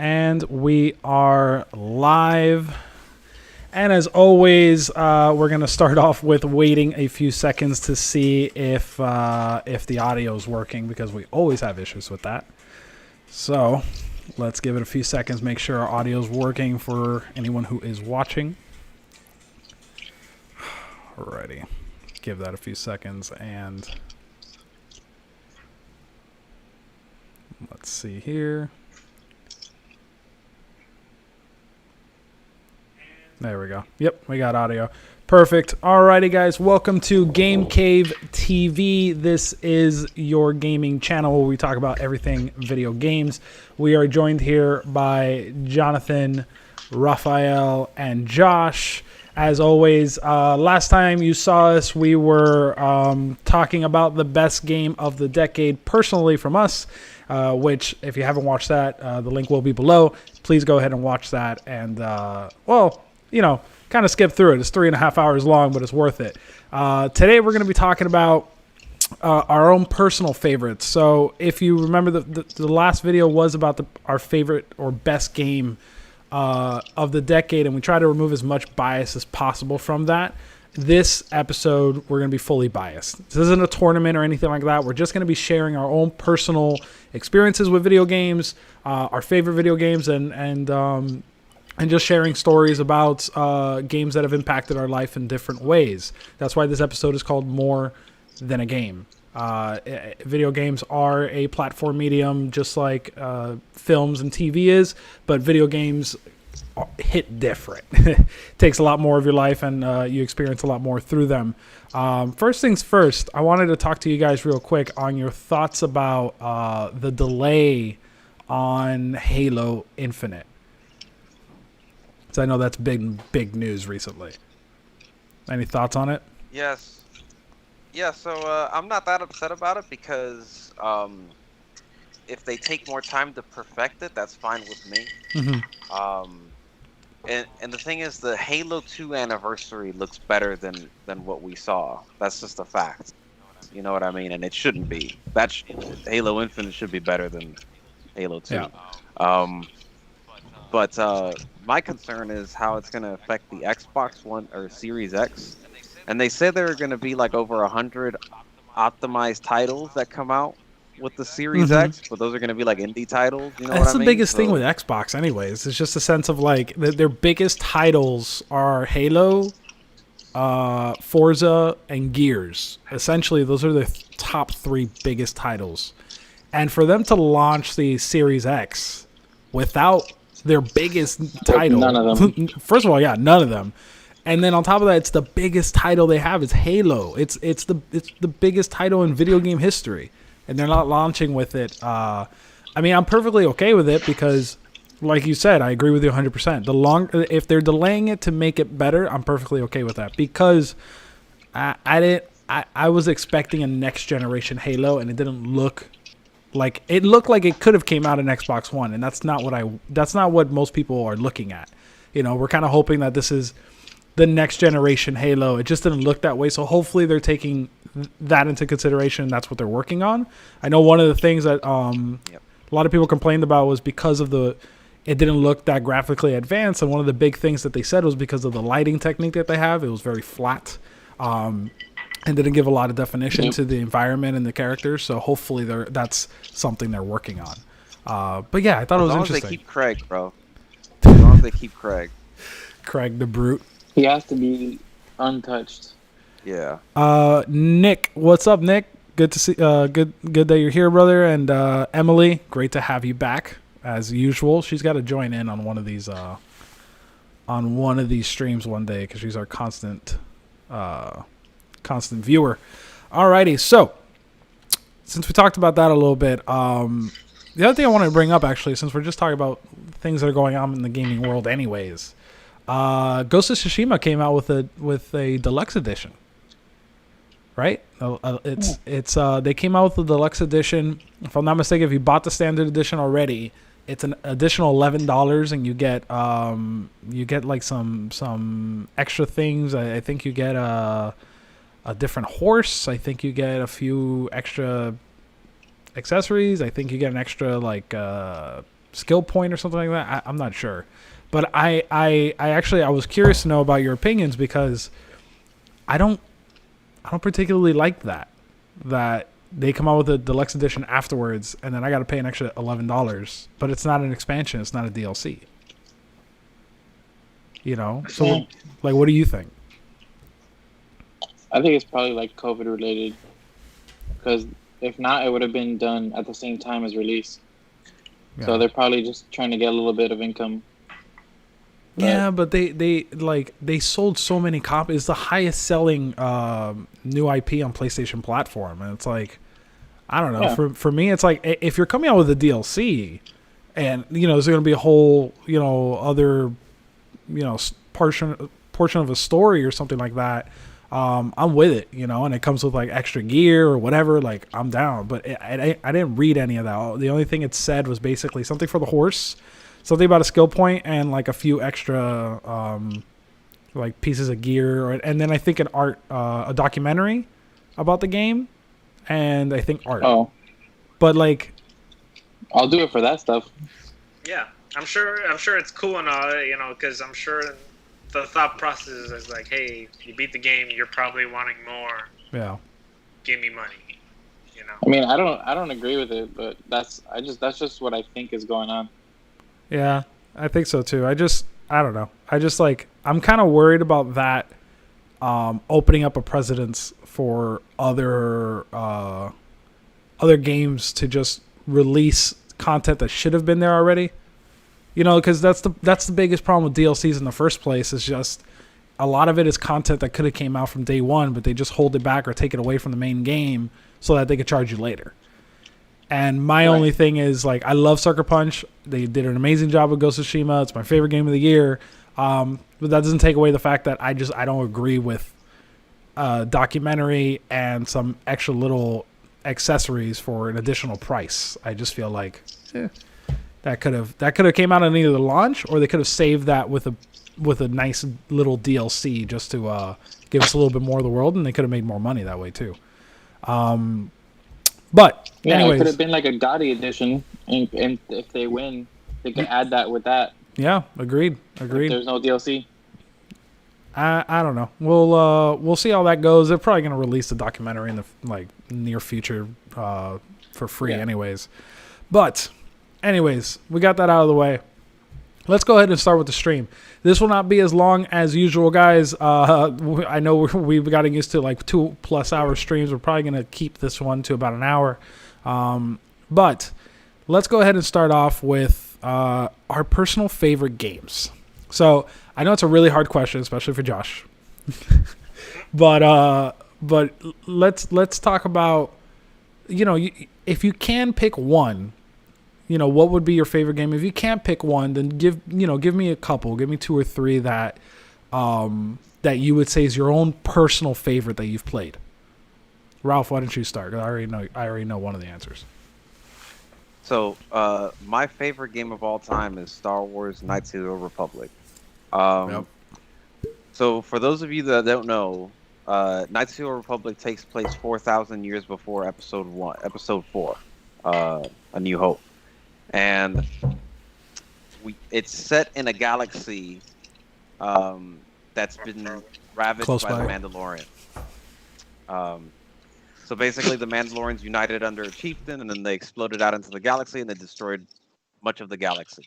And we are live. And as always, we're going to start off with waiting a few seconds to see if the audio is working, because we always have issues with that. So let's give it a few seconds, make sure our audio is working for anyone who is watching. Alrighty. Give that a few seconds, and let's see here. There we go. Yep, we got audio. Perfect. Alrighty, guys. Welcome to GameCaveTV. This is your gaming channel where we talk about everything video games. We are joined here by Jonathan, Raphael, and Josh. As always, last time you saw us, we were talking about the best game of the decade personally from us, which, if you haven't watched that, the link will be below. Please go ahead and watch that. And, well, you know, kind of skip through it. It's 3.5 hours long, but it's worth it. Today we're going to be talking about our own personal favorites. So if you remember, the last video was about our favorite or best game of the decade, and we try to remove as much bias as possible from that. This episode, we're going to be fully biased. This isn't a tournament or anything like that. We're just going to be sharing our own personal experiences with video games, our favorite video games, and just sharing stories about games that have impacted our life in different ways. That's why this episode is called More Than a Game. Video games are a platform medium, just like films and TV is, but video games hit different. It takes a lot more of your life, and you experience a lot more through them. First things first, I wanted to talk to you guys real quick on your thoughts about the delay on Halo Infinite. So I know that's big news recently. Any thoughts on it? Yes. Yeah, so I'm not that upset about it because if they take more time to perfect it, that's fine with me. Mm-hmm. And the thing is, the Halo 2 anniversary looks better than what we saw. That's just a fact. You know what I mean? And it shouldn't be. Halo Infinite should be better than Halo 2. Yeah. But my concern is how it's going to affect the Xbox One or Series X. And they said there are going to be like over 100 optimized titles that come out with the Series X, but those are going to be like indie titles. You know That's what I mean? the biggest thing with Xbox anyways. It's just a sense of like their biggest titles are Halo, Forza, and Gears. Essentially, those are the top 3 biggest titles. And for them to launch the Series X without their biggest title. None of them. First of all, yeah, none of them. And then on top of that, it's the biggest title they have is Halo. It's the biggest title in video game history, and they're not launching with it. I mean, I'm perfectly okay with it because, like you said, I agree with you 100%. If they're delaying it to make it better, I'm perfectly okay with that because I was expecting a next generation Halo, and it didn't look. Like it looked like it could have came out in Xbox One, and that's not what most people are looking at. You know, we're kind of hoping that this is the next generation Halo. It just didn't look that way, so hopefully they're taking that into consideration. That's what they're working on. I know one of the things that a lot of people complained about was because of it didn't look that graphically advanced, and one of the big things that they said was because of the lighting technique that they have. It was very flat. And didn't give a lot of definition to the environment and the characters, so hopefully that's something they're working on. But yeah, I thought it was interesting. As long as they keep Craig, bro. As long as they keep Craig. Craig the Brute. He has to be untouched. Yeah. Nick, what's up, Nick? Good to see. Good that you're here, brother. And Emily, great to have you back as usual. She's got to join in on one of these streams one day because she's our constant viewer. Alrighty, so since we talked about that a little bit, the other thing I wanted to bring up, actually, since we're just talking about things that are going on in the gaming world anyways, Ghost of Tsushima came out with a deluxe edition, right? They came out with the deluxe edition. If I'm not mistaken, if you bought the standard edition already, it's an additional $11, and you get like some extra things. I think you get a different horse. I think you get a few extra accessories. I think you get an extra like skill point or something like that. I'm not sure, but I actually I was curious to know about your opinions because I don't particularly like that they come out with a deluxe edition afterwards, and then I got to pay an extra $11, but it's not an expansion, it's not a DLC. You know, so Yeah. like, what do you think? I think it's probably like COVID related, because if not, it would have been done at the same time as release. Yeah. So they're probably just trying to get a little bit of income. Yeah, but they sold so many copies. It's the highest selling new IP on PlayStation platform, and it's like, I don't know. Yeah. For me, it's like if you're coming out with a DLC, and there's going to be a whole other portion of a story or something like that. I'm with it, and it comes with like extra gear or whatever. Like I'm down, but I didn't read any of that. The only thing it said was basically something for the horse. Something about a skill point and like a few extra like pieces of gear, and then I think a documentary about the game, and I think art. Oh, But like, I'll do it for that stuff. Yeah, I'm sure it's cool and all, because I'm sure the thought process is like, hey, you beat the game, you're probably wanting more. yeah, Give me money. I mean, I don't agree with it, but that's just what I think is going on. yeah, I think so too. I don't know. I'm kind of worried about that opening up a precedence for other games to just release content that should have been there already. Because that's the biggest problem with DLCs in the first place, is just a lot of it is content that could have came out from day one, but they just hold it back or take it away from the main game so that they could charge you later. And my only thing is, like, I love Sucker Punch. They did an amazing job with Ghost of Tsushima. It's my favorite game of the year. But that doesn't take away the fact that I don't agree with documentary and some extra little accessories for an additional price. I just feel like that could have came out on either the launch, or they could have saved that with a nice little DLC just to give us a little bit more of the world, and they could have made more money that way too. But Yeah, anyways, it could have been like a Gotti edition, and if they win, they could add that with that. yeah, agreed. If there's no DLC. I don't know. We'll see how that goes. They're probably going to release the documentary in the near future for free, anyways. But anyways, we got that out of the way. Let's go ahead and start with the stream. This will not be as long as usual, guys. I know we've gotten used to like 2+ hour streams. We're probably going to keep this one to about an hour. But let's go ahead and start off with our personal favorite games. So I know it's a really hard question, especially for Josh. but let's talk about, if you can pick one, what would be your favorite game? If you can't pick one, then give me a couple. Give me 2 or 3 that that you would say is your own personal favorite that you've played. Ralph, why don't you start? 'Cause I already know one of the answers. So, my favorite game of all time is Star Wars Knights of the Republic. So, for those of you that don't know, Knights of the Republic takes place 4,000 years before Episode 4, A New Hope. And it's set in a galaxy that's been ravaged Close by the by. Mandalorian. So basically, the Mandalorians united under a chieftain, and then they exploded out into the galaxy, and they destroyed much of the galaxy.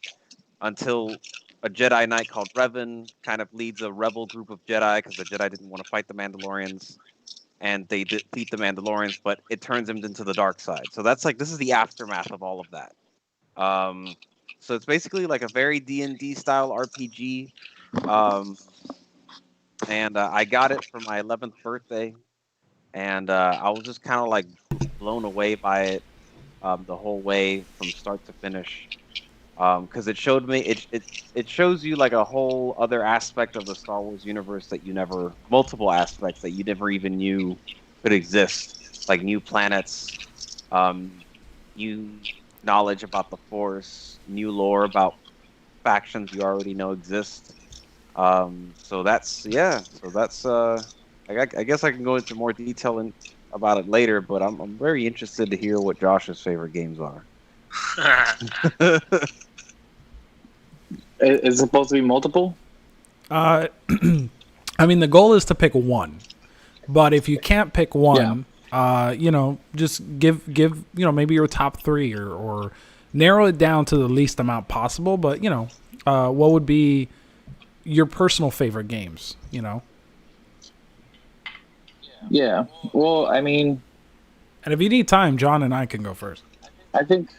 Until a Jedi Knight called Revan kind of leads a rebel group of Jedi, because the Jedi didn't want to fight the Mandalorians, and they defeat the Mandalorians, but it turns them into the dark side. So this is the aftermath of all of that. So it's basically like a very D&D style RPG. And I got it for my 11th birthday. And I was just kind of like blown away by it the whole way from start to finish. Because it showed me, it shows you like a whole other aspect of the Star Wars universe multiple aspects that you never even knew could exist. Like new planets, new knowledge about the Force, new lore about factions you already know exist. So that's I guess I can go into more detail about it later, but I'm very interested to hear what Josh's favorite games are. It's supposed to be multiple. I mean, the goal is to pick one, but if you can't pick one, just give maybe your top three or narrow it down to the least amount possible. But what would be your personal favorite games? Yeah. Well, I mean, And if you need time, John and I can go first. I think.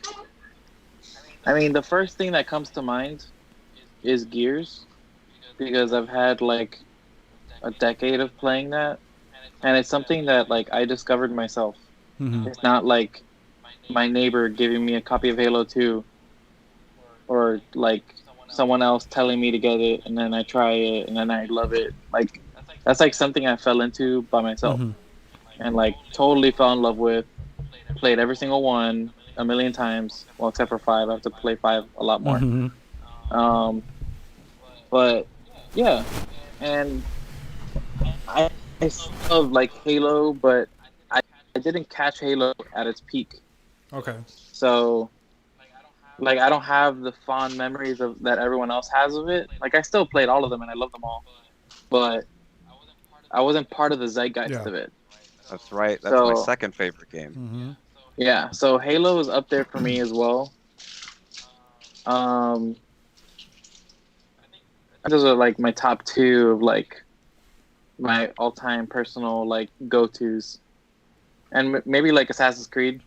I mean, the first thing that comes to mind is Gears, because I've had like a decade of playing that, and it's something that like I discovered myself. Mm-hmm. It's not like my neighbor giving me a copy of Halo 2, or like someone else telling me to get it, and then I try it, and then I love it. Like that's like something I fell into by myself, and like totally fell in love with. Played every single one a million times. Well, except for 5, I have to play 5 a lot more. Mm-hmm. But yeah, and I still like Halo, but I didn't catch Halo at its peak. Okay. So, like, I don't have the fond memories of that everyone else has of it. Like, I still played all of them and I love them all, but I wasn't part of the zeitgeist of it. That's right. That's my second favorite game. Mm-hmm. Yeah, so Halo is up there for me as well. Those are like my top 2 of like my all-time personal like go-tos, and maybe like Assassin's Creed,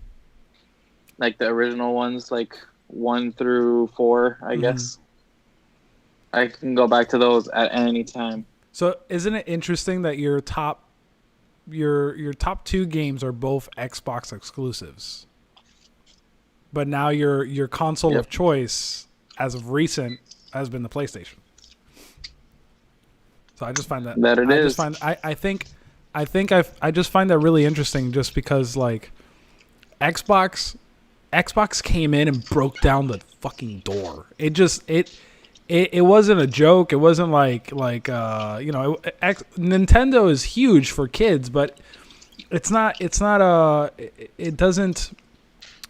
like the original ones, like 1 through 4. I guess I can go back to those at any time. So isn't it interesting that your top 2 games are both Xbox exclusives, but now your console of choice as of recent has been the PlayStation? So I just find that I just find that really interesting, just because like Xbox came in and broke down the fucking door. It wasn't a joke. It wasn't like Nintendo is huge for kids, but it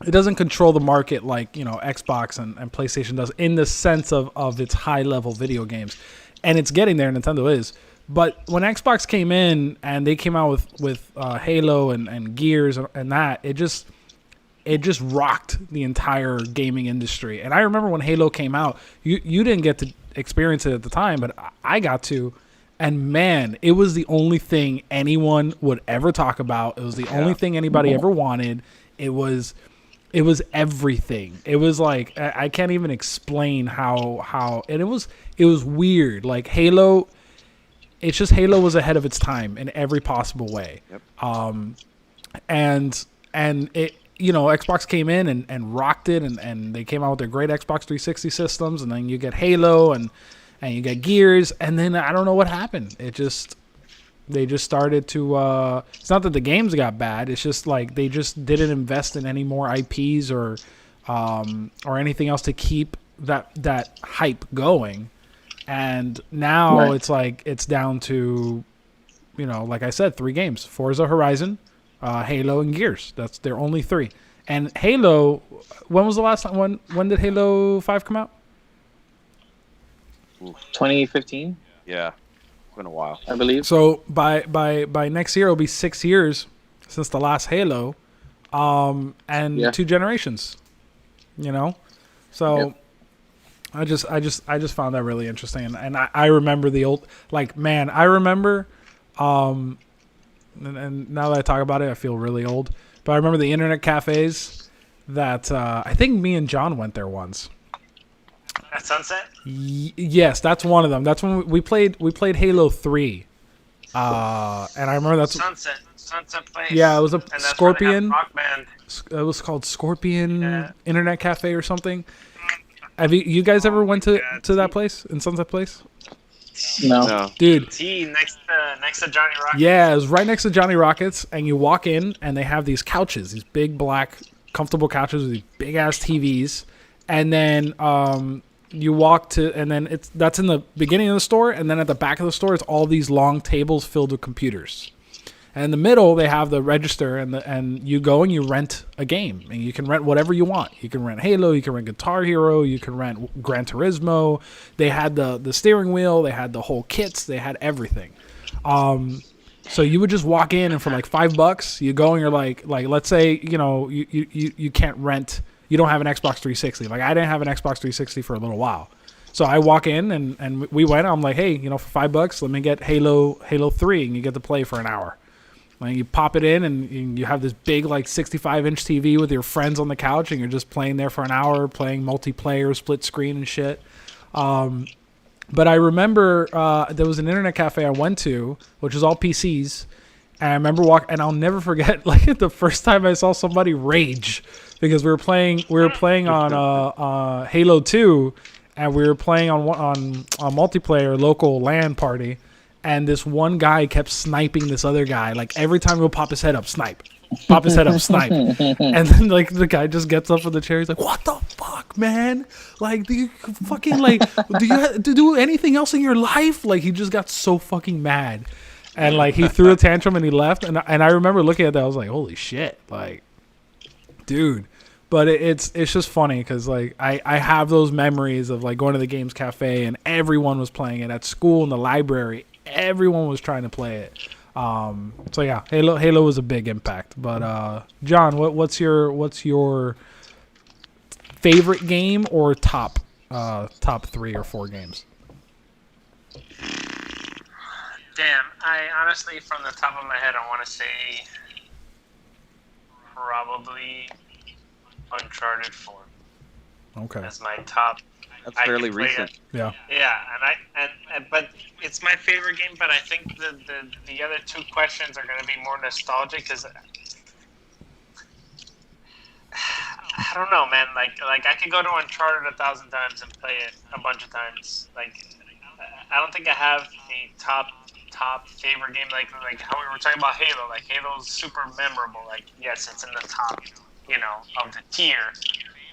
doesn't control the market like Xbox and PlayStation does, in the sense of its high level video games. And it's getting there, Nintendo is. But when Xbox came in and they came out with Halo and Gears and that, it just rocked the entire gaming industry. And I remember when Halo came out, you didn't get to experience it at the time, but I got to. And man, it was the only thing anyone would ever talk about. It was the only thing anybody ever wanted. It was everything. It was like I can't even explain how and it was weird. Like Halo, it's just Halo was ahead of its time in every possible way. Yep. And it Xbox came in and rocked it, and they came out with their great Xbox 360 systems, and then you get Halo and you get Gears, and then I don't know what happened. They just started to it's not that the games got bad, it's just like they just didn't invest in any more IPs or anything else to keep that hype going. And now it's like it's down to like I said, 3 games: Forza Horizon, Halo, and Gears. That's their only 3. And Halo, when was the last time? When did Halo 5 come out? 2015. Yeah, it's been a while, I believe. So by next year, it'll be 6 years since the last Halo, and 2 generations. So I just found that really interesting, and I remember the old, like, man, I remember. And now that I talk about it, I feel really old. But I remember the internet cafes that I think me and John went there once. At Sunset? Yes, that's one of them. That's when we played Halo 3. And I remember that's Sunset Place. Yeah, it was a Scorpion. Rock band. It was called Scorpion Internet Cafe or something. Have you guys ever went to that place in Sunset Place? No. Dude. Next to Johnny Rockets. Yeah, it was right next to Johnny Rockets, and you walk in, and they have these couches, these big black comfortable couches with these big ass TVs, and then you walk to, and then that's in the beginning of the store, and then at the back of the store, it's all these long tables filled with computers, And in the middle, they have the register, and you go and you rent a game, and you can rent whatever you want. You can rent Halo, you can rent Guitar Hero, you can rent Gran Turismo. They had the steering wheel, they had the whole kits, they had everything. So you would just walk in, and for like $5, you go and you're like let's say you can't rent, you don't have an Xbox 360. Like I didn't have an Xbox 360 for a little while. So I walk in and we went. I'm like, hey, for $5, let me get Halo 3, and you get to play for an hour. Like you pop it in, and you have this big 65-inch TV with your friends on the couch, and you're just playing there for an hour, playing multiplayer, split screen and shit. But I remember there was an internet cafe I went to, which was all PCs, and I remember and I'll never forget the first time I saw somebody rage because we were playing on Halo 2. And we were playing on multiplayer local LAN party, and this one guy kept sniping this other guy. Like every time he would pop his head up, snipe, pop his head up, snipe, and then the guy just gets up from the chair. He's like, "What the fuck, man? Like, do you fucking do you have to do anything else in your life?" Like he just got so fucking mad, and he threw a tantrum and he left. And I remember looking at that, I was like, "Holy shit, dude." But it's just funny because I have those memories of going to the games cafe and everyone was playing it at school in the library. Everyone was trying to play it. So yeah, Halo was a big impact. But John, what's your favorite game or top 3 or 4 games? Damn, I honestly, from the top of my head, I want to say probably Uncharted 4. Okay. That's my top. That's fairly recent. Yeah. Yeah, but it's my favorite game. But I think the other 2 questions are going to be more nostalgic because I don't know, man. Like I could go to Uncharted 1,000 times and play it a bunch of times. I don't think I have a top favorite game like how we were talking about Halo. Like Halo's super memorable. Like yes, it's in the top. Of the tier.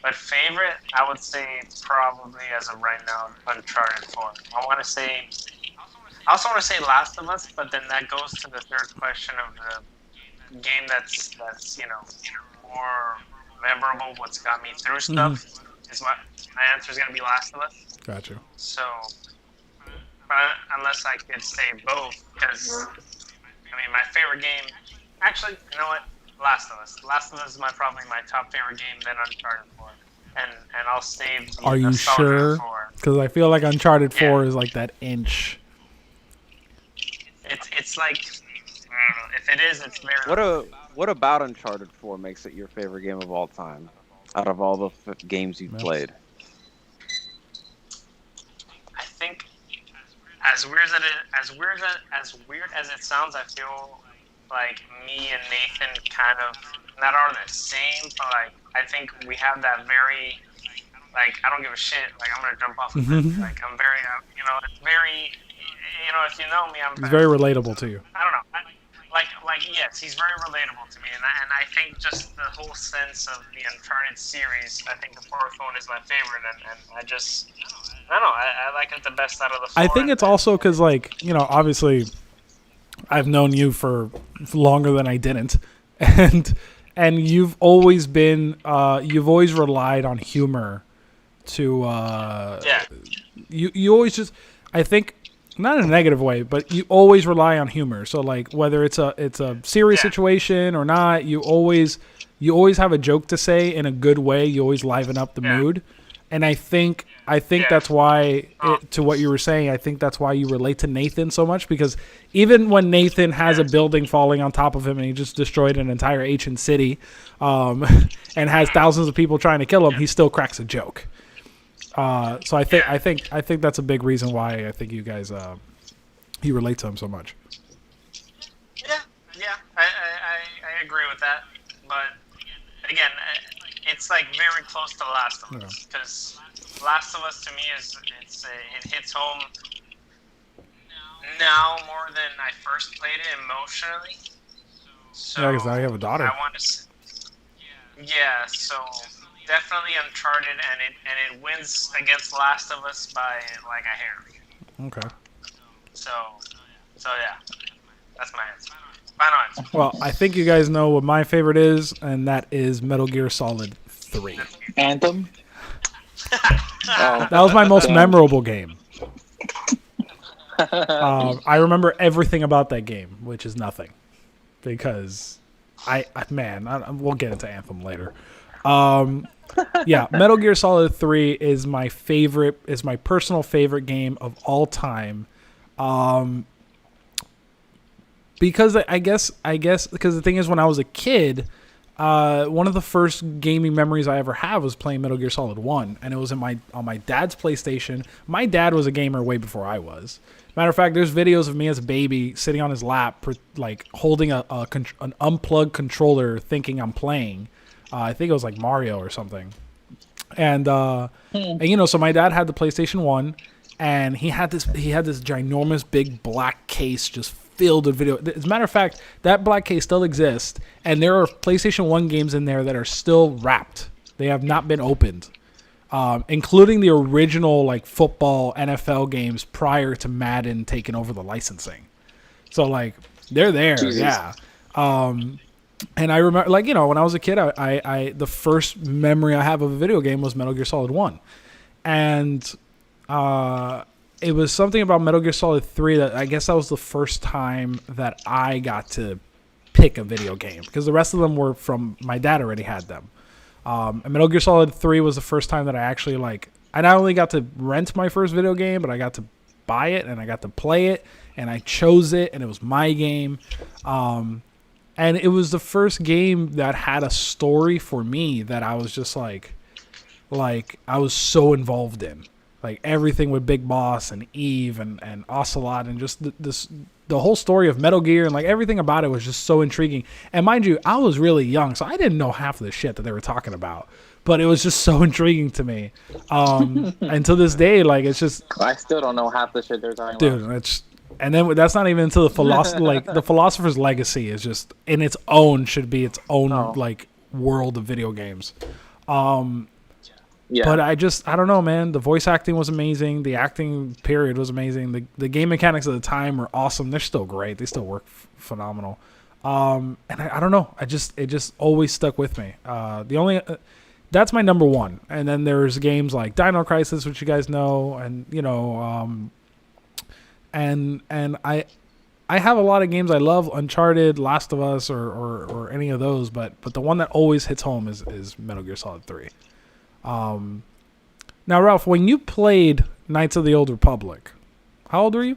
But favorite, I would say probably as of right now, Uncharted 4. I also want to say Last of Us, but then that goes to the third question of the game that's more memorable, what's got me through stuff. Is my answer is gonna be Last of Us. Got you. So, unless I could say both, because my favorite game. Actually, you know what? Last of Us. Last of Us is probably my top favorite game, then Uncharted 4. And I'll save the Are you sure? Because I feel like Uncharted 4 is that inch. It's I don't know. If it is, it's very... What about Uncharted 4 makes it your favorite game of all time? Out of all the games you've played? I think, as weird as it sounds, I feel like me and Nathan kind of not are the same, but I think we have that very I don't give a shit. I'm gonna jump off of it. I'm very it's very if you know me, It's very relatable to you. I don't know. Yes, he's very relatable to me, and I think just the whole sense of the Uncharted series. I think the fourth one is my favorite, and I don't know. I like it the best out of the 4. I think it's also because obviously I've known you for longer than I didn't, and you've always been you've always relied on humor to you always just, I think, not in a negative way, but you always rely on humor. So whether it's a serious situation or not, you always have a joke to say in a good way. You always liven up the mood. And I think that's why, to what you were saying, I think that's why you relate to Nathan so much, because even when Nathan has a building falling on top of him and he just destroyed an entire ancient city and has thousands of people trying to kill him, he still cracks a joke. So I think that's a big reason why I think you guys you relate to him so much. Yeah, I agree with that. But again, it's very close to Last of Us, because Last of Us to me it hits home now more than I first played it emotionally. So yeah, because I have a daughter. I want to. Yeah, so definitely Uncharted, and it wins against Last of Us by a hair. Okay. So yeah, that's my answer. Spot on. Well, I think you guys know what my favorite is, and that is Metal Gear Solid 3. Anthem. Oh, That was my most damn. memorable game. I remember everything about that game, which is nothing, because we'll get into Anthem later. Yeah, Metal Gear Solid 3 is my favorite, is my personal favorite game of all time. Because I guess because the thing is, when I was a kid, one of the first gaming memories I ever had was playing Metal Gear Solid 1, and it was on my dad's PlayStation. My dad was a gamer way before I was. Matter of fact, there's videos of me as a baby sitting on his lap, like holding an unplugged controller, thinking I'm playing. I think it was like Mario or something. And so my dad had the PlayStation 1, and he had this ginormous big black case just filled with video. As a matter of fact, that black case still exists, and there are PlayStation 1 games in there that are still wrapped. They have not been opened, including the original like football NFL games prior to Madden taking over the licensing. So like they're there, Jesus. Yeah. And I remember, like, when I was a kid, I the first memory I have of a video game was Metal Gear Solid 1. And it was something about Metal Gear Solid 3 that I guess that was the first time that I got to pick a video game. Because the rest of them were from, my dad already had them. And Metal Gear Solid 3 was the first time that I actually, like, I not only got to rent my first video game, but I got to buy it, and I got to play it, and I chose it, and it was my game. And it was the first game that had a story for me that I was just like I was so involved in, like everything with Big Boss and Eve and Ocelot, and just the whole story of Metal Gear, and like everything about it was just so intriguing. And mind you, I was really young, so I didn't know half of the shit that they were talking about, but it was just so intriguing to me. And to this day, like, it's just, I still don't know half the shit they're talking about. Dude, it's. And then that's not even until the like the Philosopher's Legacy is just in its own, should be its own like world of video games. Yeah. But I don't know, man. The voice acting was amazing. The acting period was amazing. The game mechanics at the time were awesome. They're still great. They still work phenomenal. And I don't know. It just always stuck with me. That's my number one. And then there's games like Dino Crisis, which you guys know, and And I have a lot of games I love, Uncharted, Last of Us, or any of those, but the one that always hits home is Metal Gear Solid 3. Now, Ralph, when you played Knights of the Old Republic, how old were you?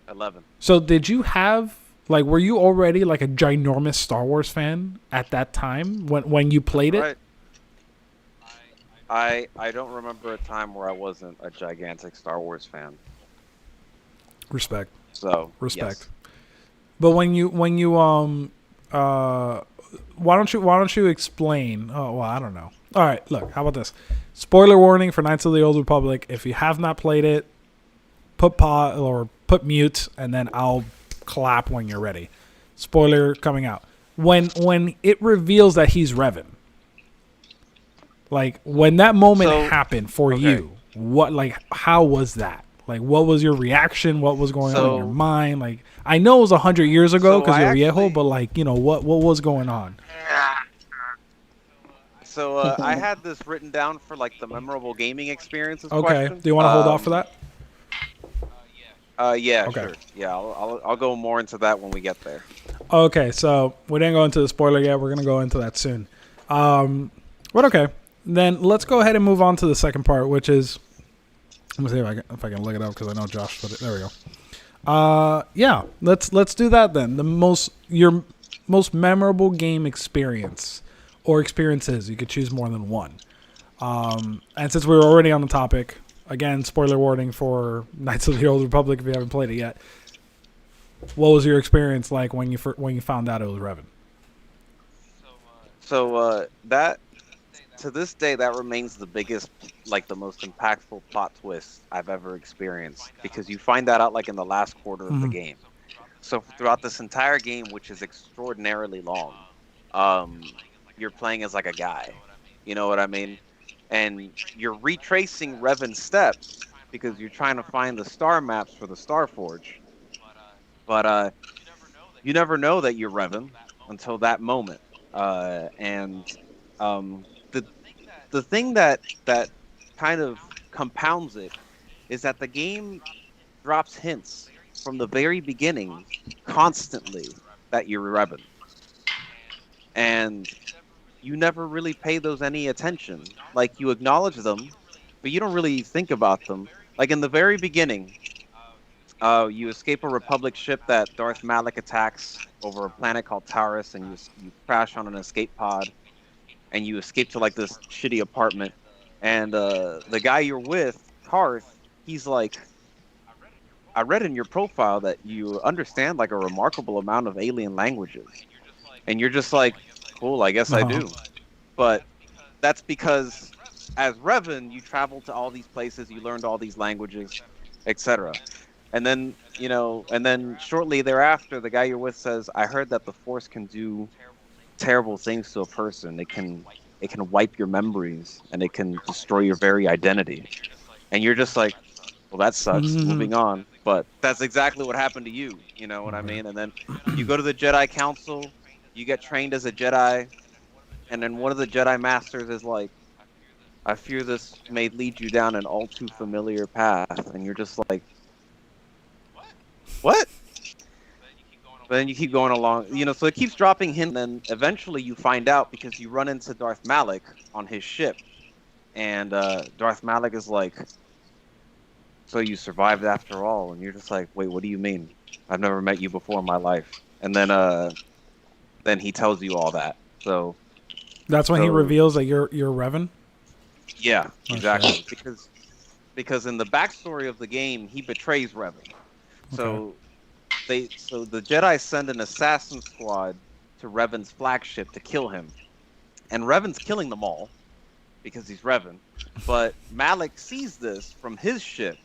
11. So did you have, like, were you already like a ginormous Star Wars fan at that time when you played it? I don't remember a time where I wasn't a gigantic Star Wars fan. Respect. So respect. Yes. But when you why don't you explain? Oh, well, I don't know. All right, look, how about this? Spoiler warning for Knights of the Old Republic. If you have not played it, put pause or put mute, and then I'll clap when you're ready. Spoiler coming out. When it reveals that he's Revan. Like, when that moment happened for you, what, like, how was that? Like, what was your reaction? What was going on in your mind? Like, I know it was 100 years ago because you're viejo, but, like, what was going on? So I had this written down for, like, the memorable gaming experiences. Okay. Question. Do you want to hold off for that? Yeah, okay. Sure. Yeah, I'll go more into that when we get there. Okay, so we didn't go into the spoiler yet. We're gonna go into that soon. But okay, then let's go ahead and move on to the second part, which is. I'm gonna see if I can look it up because I know Josh put it. There we go. Yeah, let's do that then. Your most memorable game experience or experiences. You could choose more than one. And since we were already on the topic, again, spoiler warning for Knights of the Old Republic if you haven't played it yet. What was your experience like when you found out it was Revan? So that. To this day, that remains the biggest, like the most impactful plot twist I've ever experienced, because you find that out like in the last quarter of the game. So throughout this entire game, which is extraordinarily long, you're playing as like a guy, you know what I mean? And you're retracing Revan's steps because you're trying to find the star maps for the Star Forge. But you never know that you're Revan until that moment. And the thing that kind of compounds it is that the game drops hints from the very beginning constantly that you're Revan, and you never really pay those any attention. Like, you acknowledge them, but you don't really think about them. Like in the very beginning, you escape a Republic ship that Darth Malak attacks over a planet called Taurus, and you crash on an escape pod, and you escape to like this shitty apartment. And the guy you're with, Karth, he's like, I read in your profile that you understand like a remarkable amount of alien languages, and you're just like, cool, I guess I do. But that's because as Revan, you traveled to all these places, you learned all these languages, etc. And then, and then shortly thereafter, the guy you're with says, I heard that the Force can do terrible things to a person. It can wipe your memories, and it can destroy your very identity. And you're just like, well, that sucks. Moving on. But that's exactly what happened to you. You know what I mean? And then you go to the Jedi Council, you get trained as a Jedi, and then one of the Jedi Masters is like, I fear this may lead you down an all too familiar path. And you're just like, what? But then you keep going along, so it keeps dropping hints, and then eventually you find out because you run into Darth Malak on his ship. And Darth Malak is like, so you survived after all? And you're just like, wait, what do you mean? I've never met you before in my life. And then he tells you all that. So that's when he reveals that you're Revan? Yeah, exactly. Because in the backstory of the game, he betrays Revan. So the Jedi send an assassin squad to Revan's flagship to kill him. And Revan's killing them all because he's Revan. But Malak sees this from his ship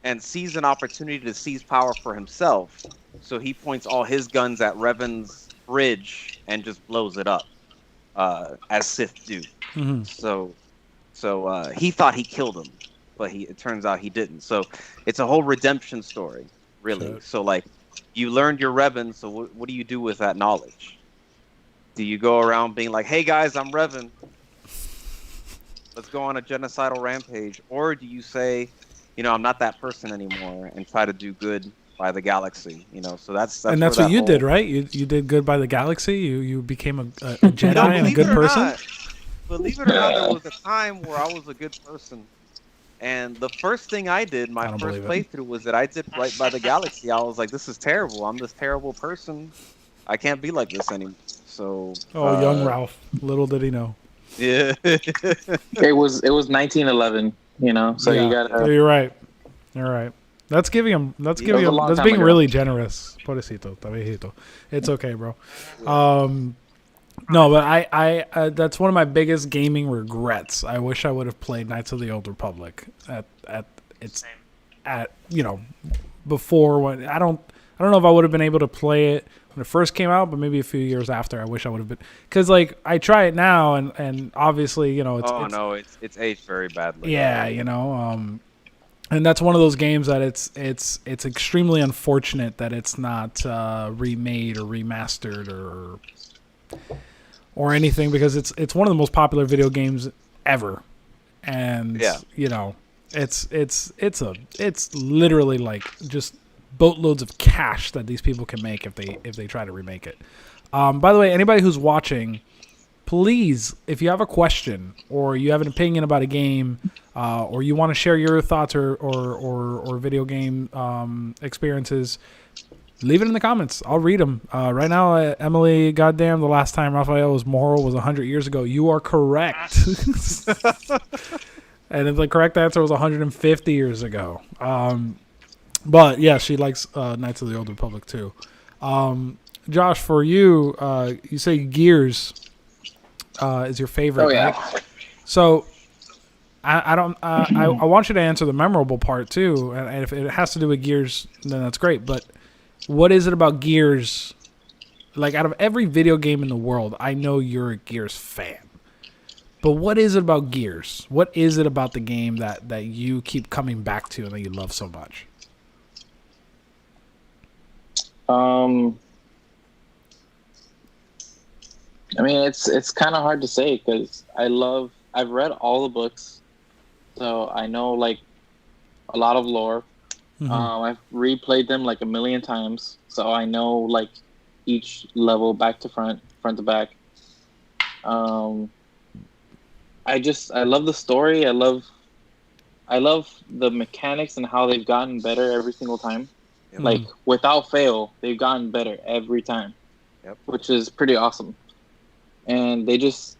and sees an opportunity to seize power for himself. So he points all his guns at Revan's bridge and just blows it up, as Sith do. Mm-hmm. So he thought he killed him, but it turns out he didn't. So it's a whole redemption story, really. Sure. So like, you learned your Revan, so what do you do with that knowledge? Do you go around being like, hey guys, I'm Revan, let's go on a genocidal rampage? Or do you say, I'm not that person anymore, and try to do good by the galaxy? So that's and that's what you did, right? You did good by the galaxy. You became a Jedi and a good person. Believe it or not, there was a time where I was a good person, and the first thing I did, my first playthrough, was that I did right by the galaxy. I was like, this is terrible. I'm this terrible person. I can't be like this anymore. So young Ralph, little did he know. Yeah. It was 1911, so you got You're right. That's giving him. That's being really generous. Pobrecito, viejito. It's okay, bro. No, but I that's one of my biggest gaming regrets. I wish I would have played Knights of the Old Republic before, when I don't know if I would have been able to play it when it first came out, but maybe a few years after. I wish I would have been, because like I try it now, and obviously it's aged very badly. Yeah, and that's one of those games that it's extremely unfortunate that it's not remade or remastered or anything, because it's one of the most popular video games ever, and it's literally like just boatloads of cash that these people can make if they try to remake it. By the way, anybody who's watching, please, if you have a question or you have an opinion about a game, or you want to share your thoughts or video game experiences, leave it in the comments. I'll read them. Right now, Emily, goddamn, the last time Raphael's moral was 100 years ago. You are correct. And the correct answer was 150 years ago. But yeah, she likes Knights of the Old Republic too. Josh, for you, you say Gears is your favorite. Oh yeah. Right? So I don't. I want you to answer the memorable part too, and if it has to do with Gears, then that's great. But what is it about Gears? Like, out of every video game in the world, I know you're a Gears fan. But what is it about Gears? What is it about the game that you keep coming back to and that you love so much? I mean, it's kind of hard to say because I've read all the books, so I know like a lot of lore. I've replayed them like a million times, so I know like each level back to front, front to back. I love the story. I love the mechanics and how they've gotten better every single time. Yep. Like without fail, they've gotten better every time. Yep. Which is pretty awesome. And they just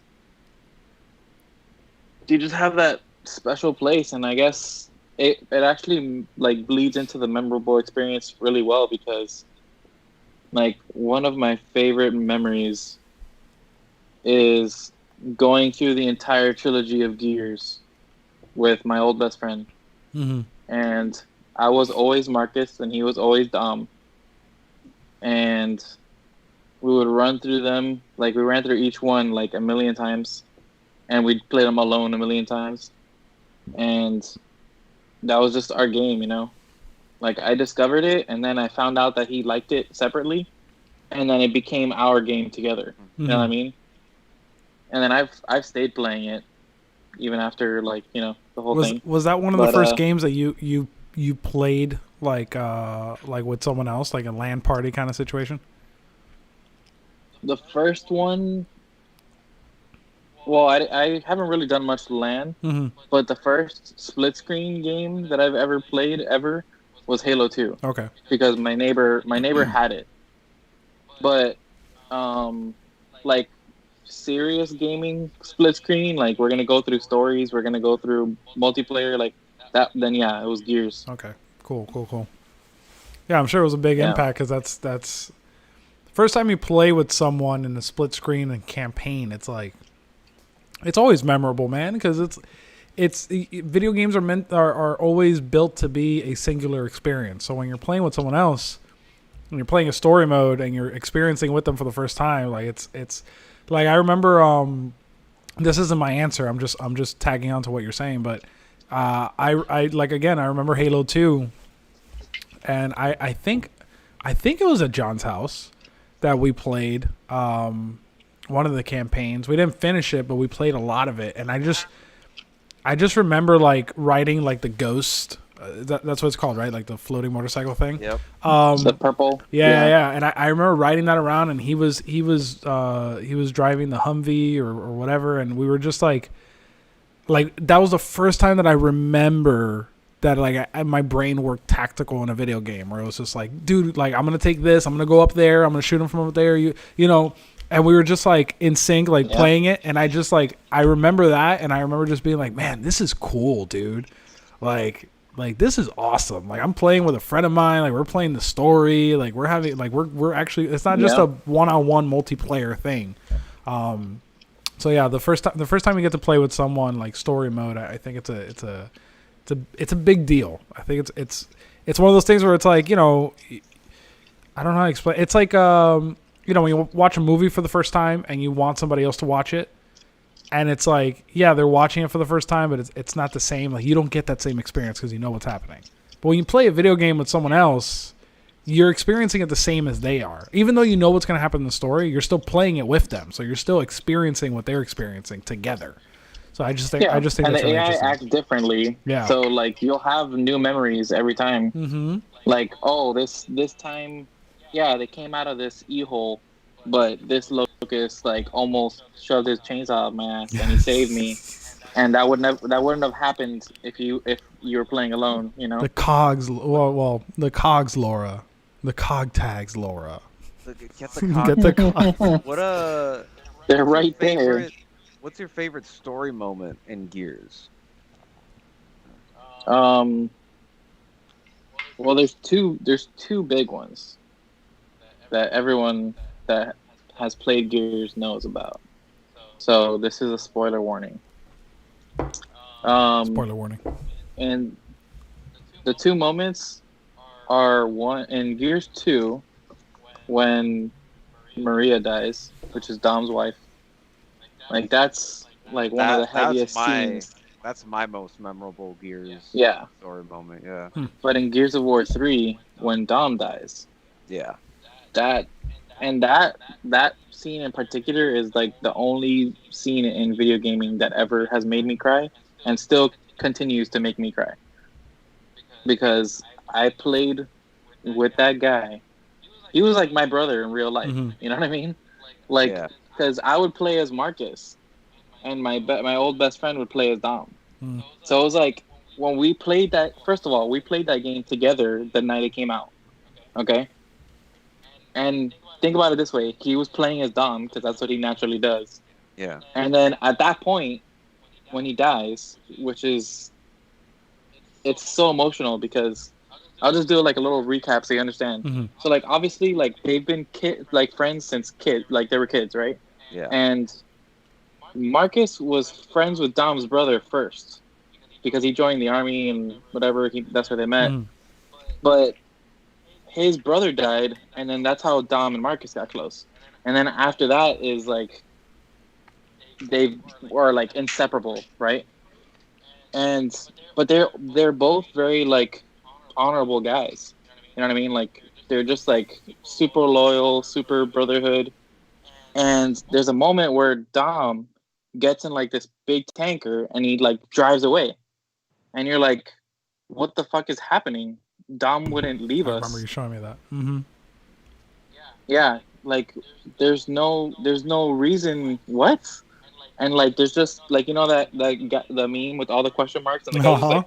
have that special place, and I guess it actually like bleeds into the memorable experience really well because like one of my favorite memories is going through the entire trilogy of Gears with my old best friend. And I was always Marcus and he was always Dom. And we would run through them, like we ran through each one like a million times, and we'd play them alone a million times. And that was just our game, you know? Like I discovered it and then I found out that he liked it separately, and then it became our game together. You know what I mean? And then I've stayed playing it even after like, you know, the whole thing. Was that one of the first games that you played like with someone else, like a LAN party kind of situation? The first one, well, I haven't really done much LAN, but the first split screen game that I've ever played was Halo 2. Okay. Because my neighbor had it. But like serious gaming split screen, like we're gonna go through stories, we're gonna go through multiplayer, like that. Then yeah, it was Gears. Okay. Cool. Yeah, I'm sure it was a big impact because that's first time you play with someone in a split screen and campaign. It's like it's always memorable, man, because it's video games are always built to be a singular experience. So when you're playing with someone else and you're playing a story mode and you're experiencing with them for the first time, like it's like I remember this isn't my answer. I'm just tagging on to what you're saying, but I like again, I remember Halo 2 and I think it was at John's house that we played one of the campaigns. We didn't finish it, but we played a lot of it, and I just remember like riding like the Ghost. That's what it's called, right? Like the floating motorcycle thing. Yep. The purple. Yeah. And I remember riding that around, and he was driving the Humvee or whatever, and we were just like that was the first time that I remember that like my brain worked tactical in a video game, where it was just like, dude, like I'm gonna take this, I'm gonna go up there, I'm gonna shoot him from up there, you know. And we were just like in sync, like playing it, and I just like I remember that, and I remember just being like, man, this is cool, dude. Like this is awesome. Like I'm playing with a friend of mine, like we're playing the story, like we're having like we're actually, it's not just a one-on-one multiplayer thing. So yeah, the first time you get to play with someone like story mode, I think it's a big deal. I think it's one of those things where it's like, you know, I don't know how to explain. It's like you know, when you watch a movie for the first time and you want somebody else to watch it, and it's like, yeah, they're watching it for the first time, but it's not the same. Like you don't get that same experience because you know what's happening. But when you play a video game with someone else, you're experiencing it the same as they are. Even though you know what's going to happen in the story, you're still playing it with them. So you're still experiencing what they're experiencing together. So I just think and that's the really AI interesting. acts differently. Yeah. So like you'll have new memories every time. Mm-hmm. Like, oh, this time, yeah, they came out of this e-hole, but this locust like almost shoved his chainsaw up my ass and he saved me. And that wouldn't have happened if you were playing alone, you know. The cogs, the cogs, Laura, the cog tags, Laura. Get the cog. Get the cog. What They're right there. What's your favorite story moment in Gears? Well, there's two big ones that everyone that has played Gears knows about. So this is a spoiler warning. Spoiler warning. And the two moments are one in Gears 2 when Maria dies, which is Dom's wife. Like that's like one of the heaviest scenes. That's my most memorable Gears story moment. Yeah. But in Gears of War 3, when Dom dies, yeah, And that scene in particular is like the only scene in video gaming that ever has made me cry, and still continues to make me cry, because I played with that guy. He was like my brother in real life. Mm-hmm. You know what I mean? Like, Yeah. because I would play as Marcus, and my old best friend would play as Dom. Mm. So it was like, when we played that. First of all, we played that game together the night it came out. Okay, and think about it this way: he was playing as Dom because that's what he naturally does. Yeah. And then at that point, when he dies, which is, it's so emotional, because I'll just do like a little recap so you understand. Mm-hmm. So like, obviously, like, they've been friends since like they were kids, right? Yeah. And Marcus was friends with Dom's brother first, because he joined the army and whatever. That's where they met. Mm-hmm. But his brother died, and then that's how Dom and Marcus got close. And then after that is like, they were like inseparable, right? And but they're both very like honorable guys. You know what I mean? Like, they're just like super loyal, super brotherhood. And there's a moment where Dom gets in like this big tanker and he like drives away. And you're like, what the fuck is happening? Dom wouldn't leave I us. remember you showing me that. Mm-hmm. Yeah, like, there's no reason. What? And like, there's just like, that the meme with all the question marks, and the guy was Uh-huh. like,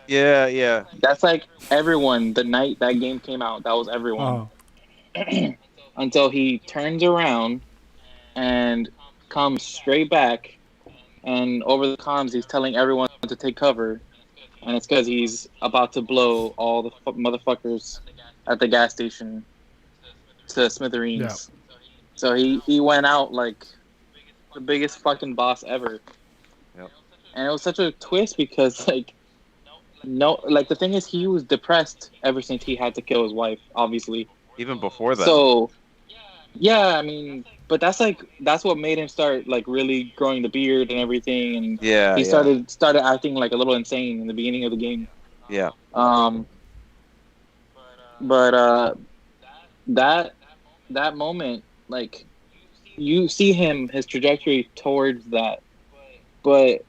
Yeah. Yeah. that's like everyone the night that game came out. That was everyone. Uh-huh. Until he turns around and comes straight back, and over the comms he's telling everyone to take cover, and it's because he's about to blow all the motherfuckers at the gas station to smithereens. Yeah. So he went out like the biggest fucking boss ever. Yep. And it was such a twist, because like, no, like, the thing is, he was depressed ever since he had to kill his wife, obviously. Even before that. So yeah, I mean, but that's what made him start like really growing the beard and everything, and Yeah. he Yeah. started acting like a little insane in the beginning of the game. Yeah. But that moment, like, you see his trajectory towards that, but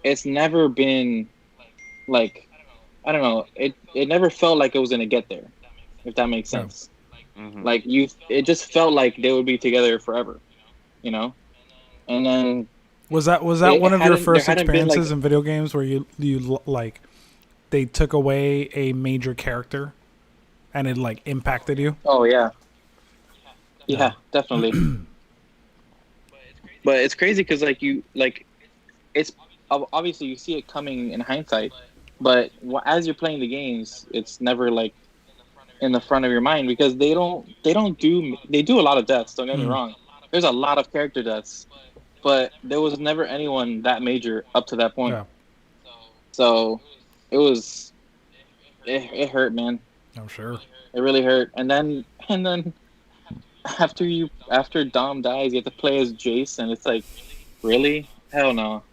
it's never been like, I don't know, it never felt like it was gonna get there, if that makes Yeah. sense. Mm-hmm. Like, it just felt like they would be together forever, And then Was that It one of your hadn't- first there hadn't been, experiences like- in video games where you like they took away a major character and it like impacted you? oh yeah, Yeah. definitely. But it's crazy because it's obviously you see it coming in hindsight, but as you're playing the games, it's never like in the front of your mind, because they do a lot of deaths. Don't get me Mhm. wrong. There's a lot of character deaths, but there was never anyone that major up to that point. Yeah. So it hurt, man. I'm sure. It really hurt. And then after Dom dies, you have to play as Jace, and it's like, really? Hell no.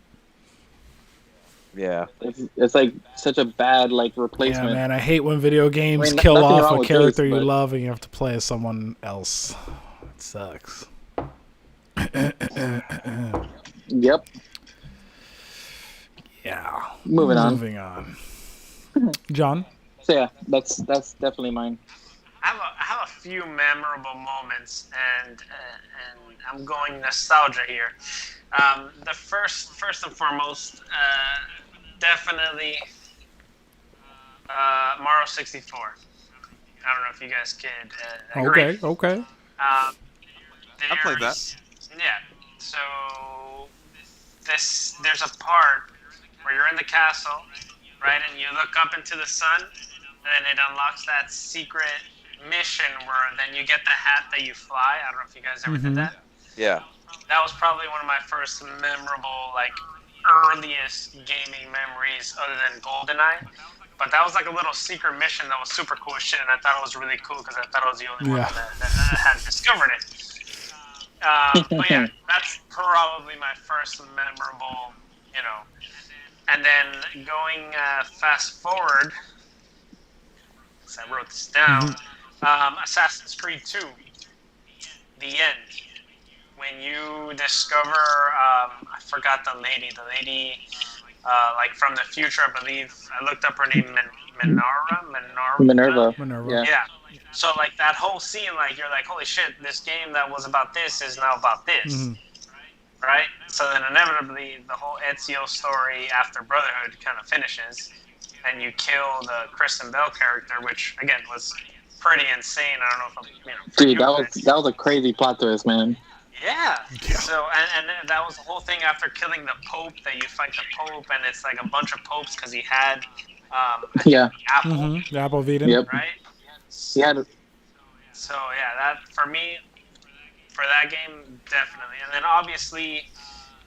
Yeah. It's like such a bad like Yeah, replacement. man, I hate when video games kill nothing wrong off a with character Jace, you but- love and you have to play as someone else. It sucks. Yep. Yeah. Moving on. Moving on. John? So yeah, that's definitely mine. I have a few memorable moments, and I'm going nostalgia here. The first and foremost, definitely Mario 64. I don't know if you guys could agree. Okay. I played that. There's- Yeah. So there's a part where you're in the castle, right, and you look up into the sun, and then it unlocks that secret mission where then you get the hat that you fly. I don't know if you guys ever did that. Yeah. That was probably one of my first memorable, like, earliest gaming memories other than GoldenEye. But that was like a little secret mission that was super cool as shit, and I thought it was really cool because I thought I was the only one Yeah. that had discovered it. But yeah, that's probably my first memorable, And then going fast forward, so I wrote this down, Assassin's Creed 2. the end when you discover I forgot the lady like from the future, I believe. I looked up her name, Minerva. Minerva. Yeah. Yeah. So like that whole scene, like you're like, holy shit, this game that was about this is now about this, right? So then inevitably the whole Ezio story after Brotherhood kind of finishes, and you kill the Kristen Bell character, which again was pretty insane. I don't know if Dude, that was a crazy plot twist, man. Yeah. So and that was the whole thing after killing the Pope, that you fight the Pope, and it's like a bunch of popes because he had Yeah. Apple, The Apple Vita. Yep. right? He had. So yeah, that for me, for that game, definitely. And then obviously,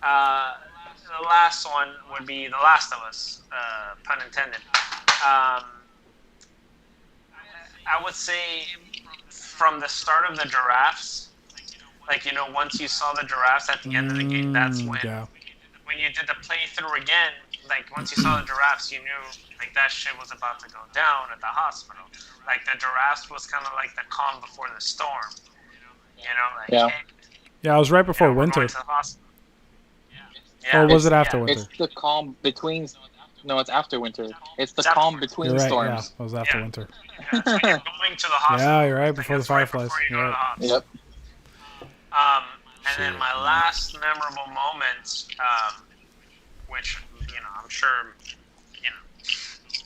the last one would be The Last of Us, pun intended. I would say from the start of the giraffes, like, you know, once you saw the giraffes at the end of the game, that's when when you did the playthrough again, like once you saw the giraffes, you knew like that shit was about to go down at the hospital. Like the giraffes was kind of like the calm before the storm. You know, like Yeah. hey, Yeah, it was right before we're winter. going to the hospital. Yeah. Or was it after winter? It's the calm between. No, it's after winter. It's the It's after calm winter. between You're right. storms. Yeah, it was after Yeah. winter. Yeah, it's when you're going to the hospital. Yeah, you're right. Like, Before the it's right fireflies. before you go to the Yeah. hospital. Yep. And then my last memorable moment, which, you know, I'm sure, you know,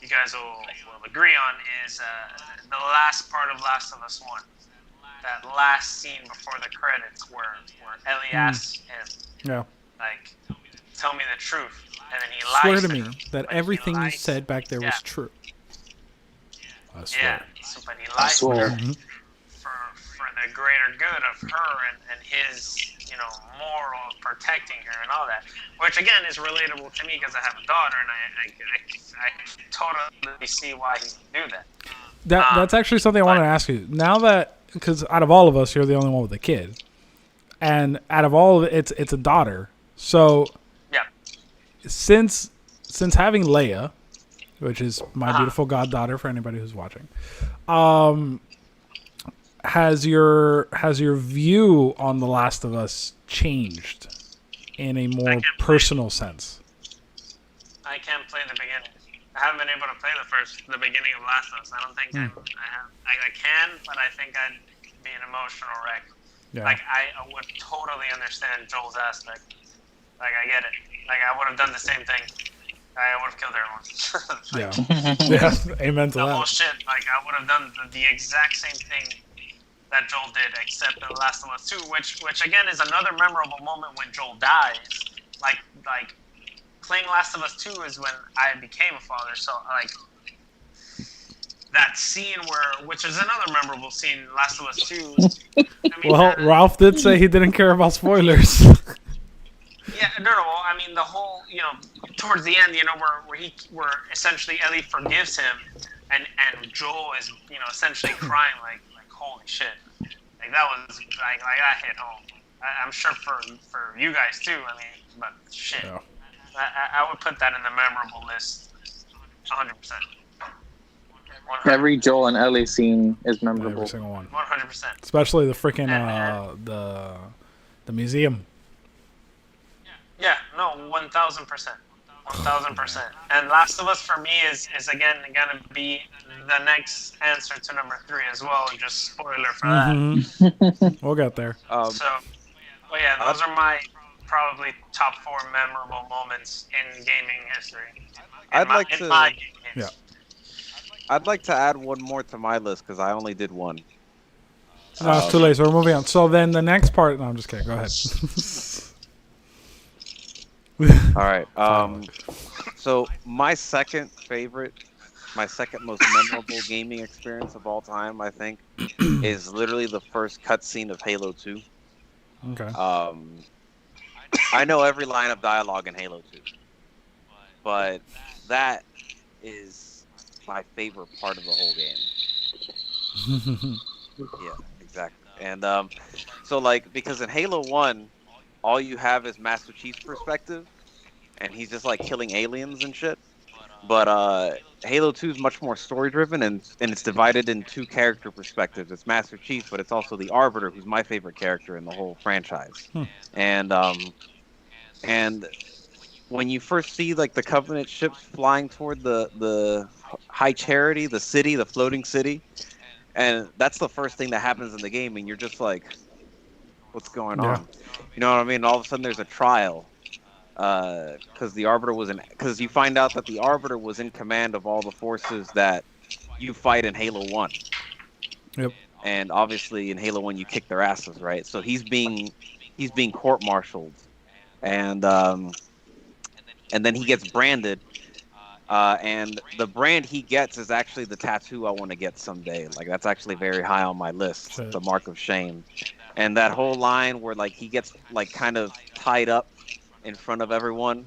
you guys will agree on, is the last part of Last of Us 1. That last scene before the credits where Ellie asks him, Yeah. like, tell me the truth. And then he Swear lies to to me her. that But he everything you lies- said back there Yeah. was true. I Yeah, swear. so, but he I lies to swear. her for the greater good of her and his, you know, moral of protecting her and all that, which again is relatable to me because I have a daughter, and I totally see why he would do that. That's actually something I wanted to ask you. Now that, because out of all of us, you're the only one with a kid, and out of all of it, it's a daughter. So Yeah. since having Leia, which is my beautiful goddaughter for anybody who's watching, has your view on The Last of Us changed in a more personal sense? I can't play the beginning. I haven't been able to play the beginning of Last of Us. I don't think I have. I can, but I think I'd be an emotional wreck. Yeah. Like I would totally understand Joel's aspect. Like I get it. Like I would have done the same thing. I would have killed everyone. Yeah. Amen to The whole that. shit. Like I would have done the exact same thing that Joel did, except in Last of Us 2, which again is another memorable moment when Joel dies. Like playing Last of Us 2 is when I became a father. So like that scene which is another memorable scene, Last of Us 2. I mean, Well, Ralph did say he didn't care about spoilers. Yeah, no. I mean, the whole, you know, towards the end, you know, where essentially Ellie forgives him, and Joel is, you know, essentially crying like holy shit, like that was like that hit home. I'm sure for you guys too. I mean, but shit, Yeah. I would put that in the memorable list, 100%. Every Joel and Ellie scene is memorable. Every single one. 100%. Especially the freaking the museum. Yeah, no, 1,000%. 1,000%. And Last of Us for me is again gonna be the next answer to number 3 as well. Just spoiler for that. We'll get there. So, well, yeah, those are my probably top 4 memorable moments in gaming history. I'd like to add one more to my list because I only did one. No, it's too late, so we're moving on. So then the next part... No, I'm just kidding. Go ahead. All right. So my second most memorable gaming experience of all time, I think, is literally the first cutscene of Halo 2. Okay. I know every line of dialogue in Halo 2, but that is my favorite part of the whole game. Yeah, exactly. And so like, because in Halo 1, all you have is Master Chief's perspective, and he's just like killing aliens and shit. But Halo 2 is much more story driven, and it's divided in two character perspectives. It's Master Chief, but it's also the Arbiter, who's my favorite character in the whole franchise. And and when you first see like the Covenant ships flying toward the High Charity, the city, the floating city, and that's the first thing that happens in the game, and you're just like, what's going Yeah. on? You know what I mean? All of a sudden, there's a trial because the Arbiter was in. Because you find out that the Arbiter was in command of all the forces that you fight in Halo 1. Yep. And obviously, in Halo 1, you kick their asses, right? So he's being court-martialed, and then he gets branded. And the brand he gets is actually the tattoo I want to get someday. Like that's actually very high on my list, Shit. the Mark of Shame. And that whole line where like he gets like kind of tied up in front of everyone.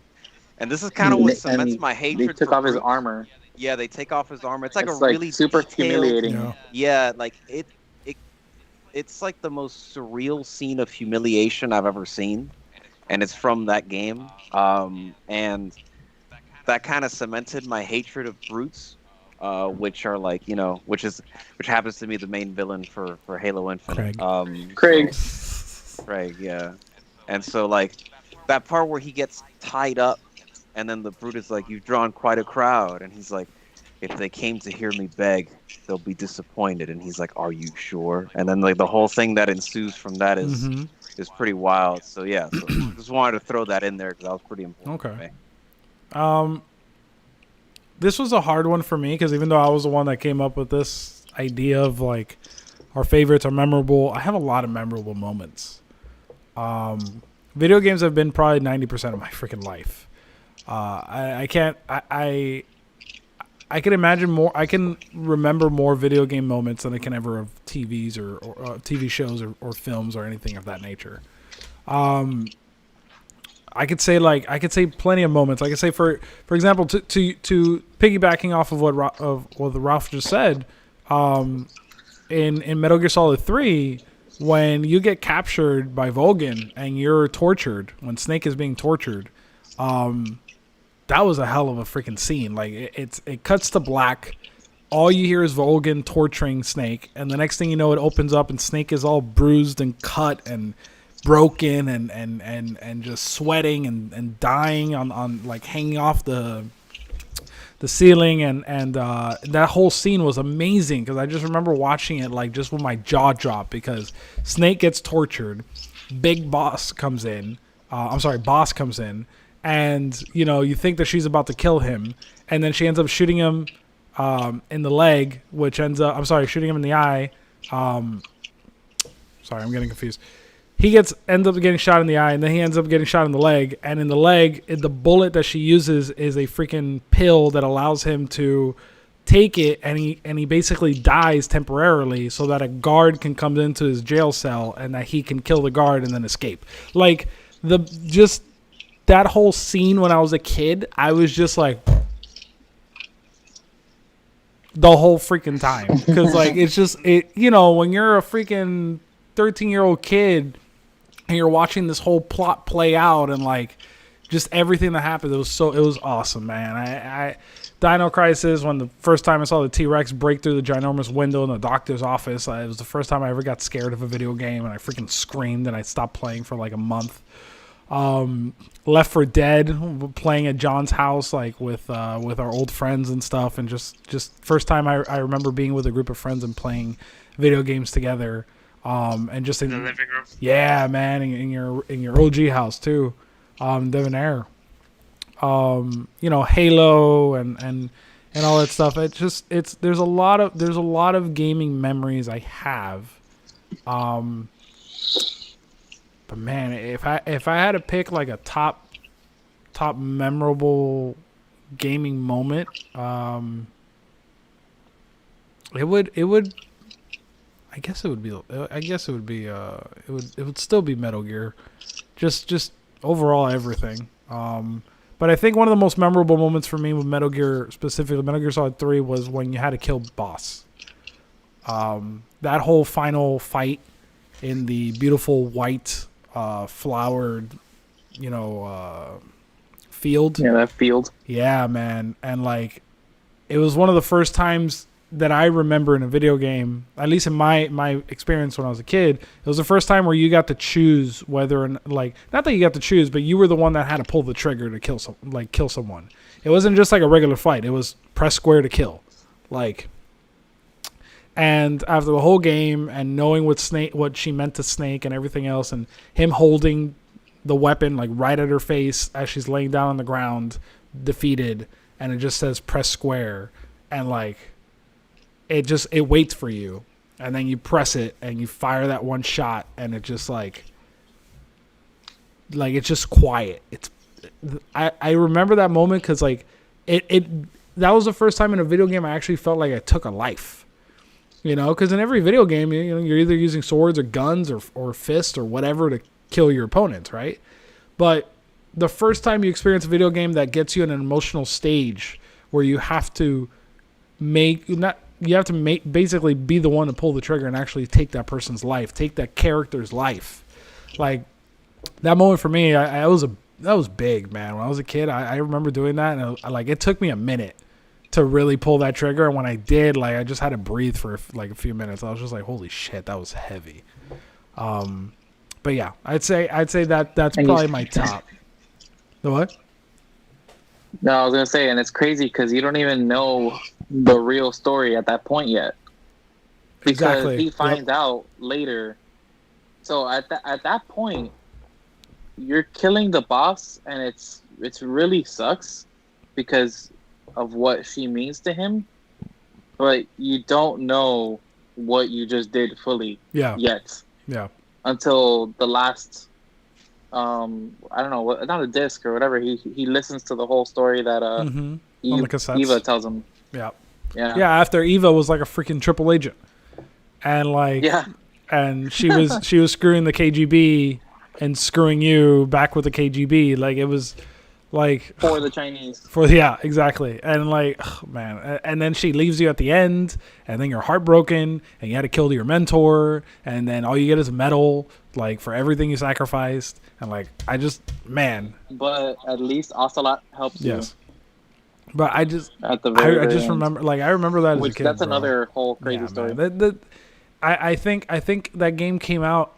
And this is kind of what cements my They hatred took for off his Brute. armor. Yeah, they take off his armor. It's like It's a really super detailed, humiliating. Yeah. yeah, like it's like the most surreal scene of humiliation I've ever seen, and it's from that game. And that kind of cemented my hatred of brutes, which are like which happens to be the main villain for Halo Infinite. Craig. Craig, yeah. And so like that part where he gets tied up, and then the brute is like, "You've drawn quite a crowd," and he's like, "If they came to hear me beg, they'll be disappointed." And he's like, "Are you sure?" And then like the whole thing that ensues from that is pretty wild. So yeah, so just wanted to throw that in there because that was pretty important. Okay. To me. This was a hard one for me because even though I was the one that came up with this idea of like our favorites are memorable, I have a lot of memorable moments. Video games have been probably 90% of my freaking life. I can imagine more. I can remember more video game moments than I can ever of TVs or TV shows or films or anything of that nature. I could say plenty of moments. I could say for example, to piggybacking off of what Ralph just said, in Metal Gear Solid 3, when you get captured by Vulcan and you're tortured, when Snake is being tortured, that was a hell of a freaking scene. Like it cuts to black. All you hear is Vulcan torturing Snake, and the next thing you know, it opens up and Snake is all bruised and cut and broken and just sweating and dying on like hanging off the ceiling and that whole scene was amazing because I just remember watching it like just with my jaw dropped because Snake gets tortured, Boss comes in, and you think that she's about to kill him, and then she ends up shooting him in the leg, which shooting him in the eye. Sorry, I'm getting confused. He ends up getting shot in the eye, and then he ends up getting shot in the leg. And in the leg, the bullet that she uses is a freaking pill that allows him to take it, and he basically dies temporarily so that a guard can come into his jail cell and that he can kill the guard and then escape. Like that whole scene when I was a kid, I was just like the whole freaking time because like it's just when you're a freaking 13-year-old kid and you're watching this whole plot play out and like just everything that happened, it was awesome, man. I Dino Crisis, when the first time I saw the T-Rex break through the ginormous window in the doctor's office, it was the first time I ever got scared of a video game, and I freaking screamed and I stopped playing for like a month. Left 4 Dead, playing at John's house like with our old friends and stuff, and just first time I remember being with a group of friends and playing video games together. And just in the living room. Yeah, man, in your OG house too, Devonair. Halo and all that stuff. There's a lot of gaming memories I have. But man, if I had to pick like a top memorable gaming moment, it would still be Metal Gear. Just overall everything. But I think one of the most memorable moments for me with Metal Gear, specifically Metal Gear Solid 3, was when you had to kill Boss. That whole final fight in the beautiful white flowered, field. Yeah, that field. Yeah, man. And like, it was one of the first times that I remember in a video game, at least in my experience when I was a kid, it was the first time where you got to choose whether, and like, not that you got to choose, but you were the one that had to pull the trigger to kill someone. It wasn't just like a regular fight. It was press square to kill. Like, and after the whole game and knowing what she meant to Snake and everything else, and him holding the weapon like right at her face as she's laying down on the ground, defeated, and it just says press square, and like, it waits for you, and then you press it and you fire that one shot, and it just like it's just quiet. I remember that moment because like that was the first time in a video game I actually felt like I took a life, you know, because in every video game, you know, you're either using swords or guns or fists or whatever to kill your opponents, right? But the first time you experience a video game that gets you in an emotional stage where you have to basically be the one to pull the trigger and actually take that person's life, take that character's life. Like, that moment for me, that was big, man. When I was a kid, I remember doing that, and it took me a minute to really pull that trigger. And when I did, like, I just had to breathe for like a few minutes. I was just like, holy shit, that was heavy. But yeah, I'd say that's probably my top. The what? No, I was gonna say, and it's crazy because you don't even know the real story at that point yet, because exactly. He finds out later. So at that point, you're killing the boss, and it's really sucks because of what she means to him, but you don't know what you just did fully yet. Yeah. Until the last. I don't know, not a disc or whatever. He listens to the whole story that Eva tells him. Yeah. After Eva was like a freaking triple agent, and like, and she was screwing the KGB and screwing you back with the KGB. Like, it was like for the Chinese. Exactly. And like, oh, man, and then she leaves you at the end, and then you're heartbroken, and you had to kill your mentor, and then all you get is a medal, like, for everything you sacrificed. And like, man. But at least Ocelot helps you. But I just remember, like, I remember that as a kid. That's another whole crazy story. I think that game came out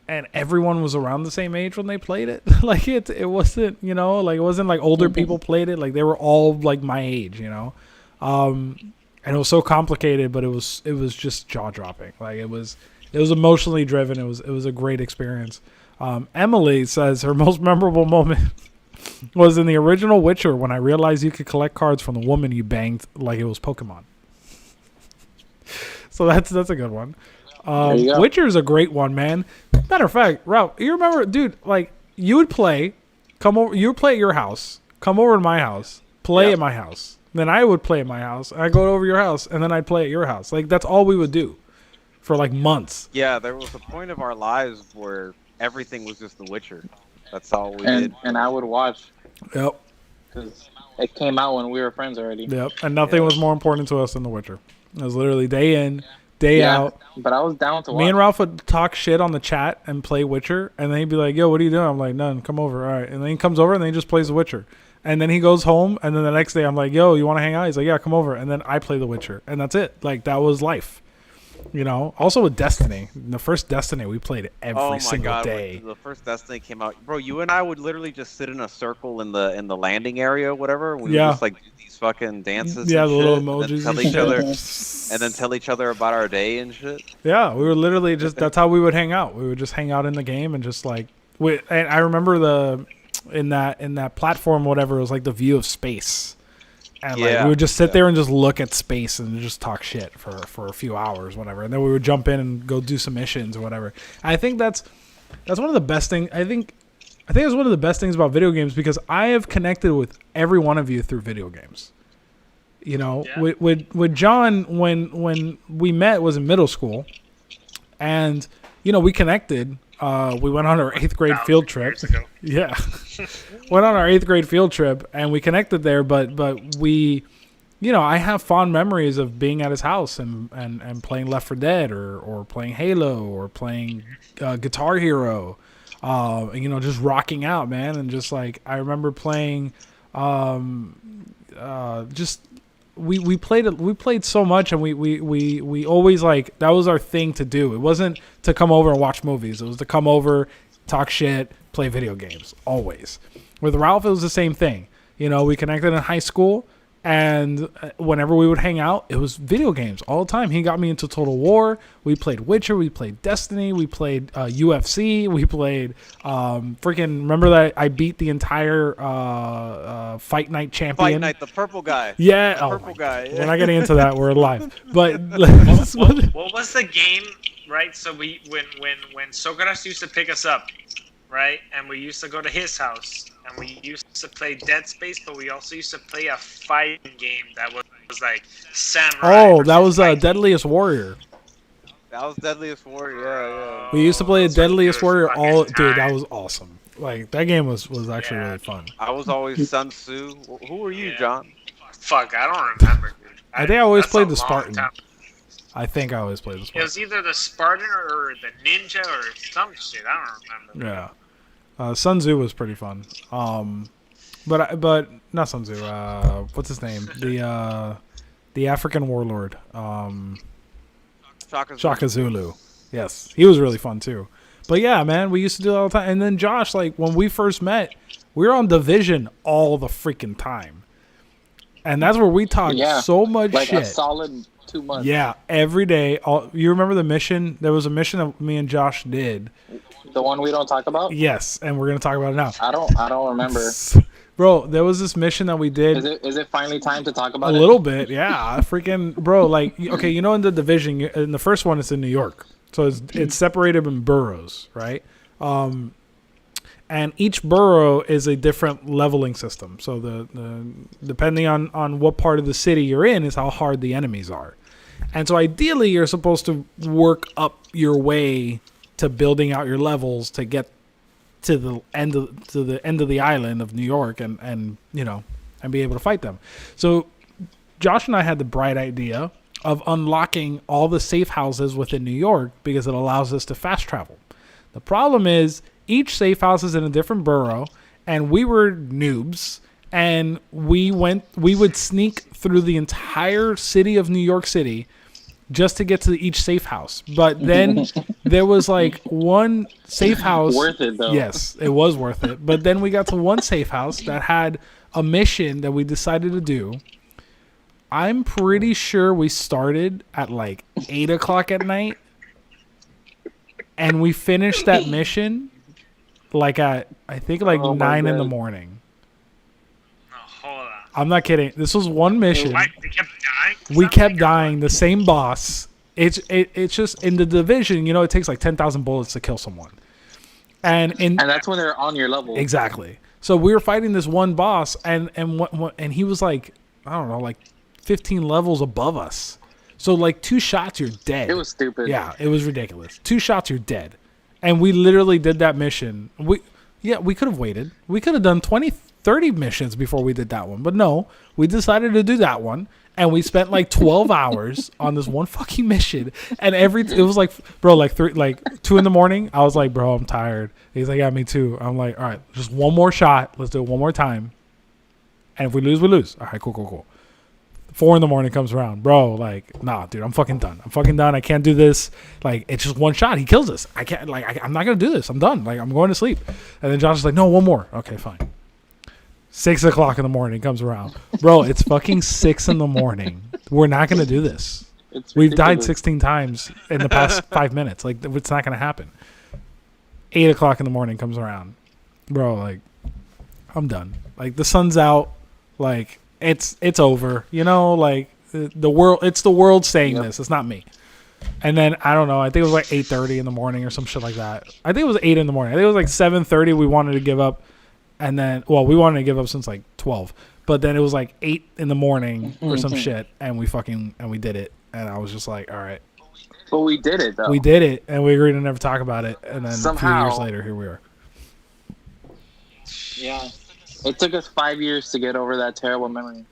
and everyone was around the same age when they played it. Like, it wasn't, you know, like, it wasn't like older people played it. Like, they were all like my age, you know. And it was so complicated, but it was just jaw dropping. Like, it was emotionally driven. It was a great experience. Emily says her most memorable moment was in the original Witcher when I realized you could collect cards from the woman you banged like it was Pokemon. So that's a good one. Witcher is a great one, man. Matter of fact, Ralph, you remember, dude, like, you would play at your house, come over to my house, play at my house. Then I would play at my house. I'd go over your house, and then I'd play at your house. Like, that's all we would do for like months. Yeah, there was a point of our lives where everything was just The Witcher. That's all we did. And I would watch. Yep. Because it came out when we were friends already. Yep. And nothing was more important to us than The Witcher. It was literally day in, day out. But I was down to watch. Me and Ralph would talk shit on the chat and play Witcher, and then he'd be like, yo, what are you doing? I'm like, none, come over. All right. And then he comes over, and then he just plays The Witcher. And then he goes home, and then the next day I'm like, yo, you want to hang out? He's like, yeah, come over. And then I play The Witcher. And that's it. Like, that was life. You know? Also with Destiny. The first Destiny, we played it every single day. When the first Destiny came out, bro, you and I would literally just sit in a circle in the landing area or whatever. We would just, like, do these fucking dances and the shit, little emojis and tell each other about our day and shit. Yeah, we were literally just, that's how we would hang out. We would just hang out in the game and just, like, and I remember in that platform, whatever, it was like the view of space. And like, we would just sit there and just look at space and just talk shit for a few hours, whatever. And then we would jump in and go do some missions or whatever. I think that's one of the best things. I think it's one of the best things about video games, because I have connected with every one of you through video games. You know, with John, when we met was in middle school, and you know, we connected. We went on our 8th grade field trip. Yeah. Went on our 8th grade field trip, and we connected there, but we, you know, I have fond memories of being at his house and playing Left 4 Dead or playing Halo or playing Guitar Hero, you know, just rocking out, man. And just like, I remember playing Just we played so much, and we always like that was our thing to do. It wasn't to come over and watch movies. It was to come over, talk shit, play video games. Always. With Ralph, it was the same thing. You know, we connected in high school, and whenever we would hang out, it was video games all the time. He got me into Total War. We played Witcher. We played Destiny. We played UFC. We played freaking. Remember that I beat the entire Fight Night champion. Fight Night, the purple guy. Yeah, the purple guy. Yeah. We're not getting into that. We're alive. But What was the game? Right. So when Socrates used to pick us up, right, and we used to go to his house. And we used to play Dead Space, but we also used to play a fighting game that was like Samurai. Oh, that was Deadliest Warrior. That was Deadliest Warrior. Yeah. We used to play Deadliest Warrior all. fucking Dude, that time. was awesome. Like that game was actually really fun. I was always Sun Tzu. Who were you, Yeah. John? Fuck, I don't remember, dude. I think I always that's played a the long Spartan. time. I think I always played the It Spartan. was either the Spartan or the Ninja or some shit. I don't remember. Yeah. Sun Tzu was pretty fun. But not Sun Tzu. What's his name? The African warlord. Shaka Zulu. Yes, he was really fun too. But yeah, man, we used to do it all the time. And then Josh, like when we first met, we were on Division all the freaking time, and that's where we talked so much like shit. a solid 2 months. Yeah, every day. You remember the mission? There was a mission that me and Josh did. The one we don't talk about? Yes, and we're gonna talk about it now. I don't remember. Bro, there was this mission that we did. Is it finally time to talk about a it? little bit, yeah. Freaking, bro, like, okay, you know, in the Division, in the first one, it's in New York. So it's separated in boroughs, right? And each borough is a different leveling system. So the depending on what part of the city you're in is how hard the enemies are. And so ideally, you're supposed to work up your way to building out your levels to get to the end of the island of New York and you know, and be able to fight them. So Josh and I had the bright idea of unlocking all the safe houses within New York because it allows us to fast travel. The problem is each safe house is in a different borough, and we were noobs, and we would sneak through the entire city of New York City just to get to each safe house. But then there was like one safe house. Worth it though. Yes, it was worth it. But then we got to one safe house that had a mission that we decided to do. I'm pretty sure we started at like 8 o'clock at night, and we finished that mission like at, I think, like 9 in the morning. No, hold on. I'm not kidding. This was one mission. Why, they kept dying? We kept dying. The same boss. It's just in the Division, you know, it takes like 10,000 bullets to kill someone. And that's when they're on your level. exactly. So we were fighting this one boss, and he was like, I don't know, like 15 levels above us. So like 2 shots, you're dead. It was stupid. Yeah, it was ridiculous. 2 shots, you're dead. And we literally did that mission. We could have waited. We could have done 20, 30 missions before we did that one. But no, we decided to do that one. And we spent like 12 hours on this one fucking mission. And it was like, bro, like 2 in the morning. I was like, bro, I'm tired. He's like, yeah, me too. I'm like, all right, just one more shot. Let's do it one more time. And if we lose, we lose. All right, cool. 4 in the morning comes around, bro. Like, nah, dude, I'm fucking done. I can't do this. Like, it's just one shot. He kills us. I can't. Like, I'm not gonna do this. I'm done. Like, I'm going to sleep. And then Josh is like, no, one more. Okay, fine. 6 o'clock in the morning comes around, bro. It's fucking 6 in the morning. We're not gonna do this. We've died 16 times in the past 5 minutes. Like, it's not gonna happen. 8 o'clock in the morning comes around, bro. Like, I'm done. Like, the sun's out. Like, it's over, you know, like the world, it's the world saying this. It's not me. And then I don't know, I think it was like 8:30 in the morning or some shit like that. I think it was 8 in the morning. I think it was like 7:30 we wanted to give up. And then, well, we wanted to give up since like 12, but then it was like 8 in the morning or some shit. And we did it. And I was just like, all right. But we did it though. We did it. And we agreed to never talk about it. And then Somehow, a few years later, here we are. Yeah. It took us 5 years to get over that terrible memory.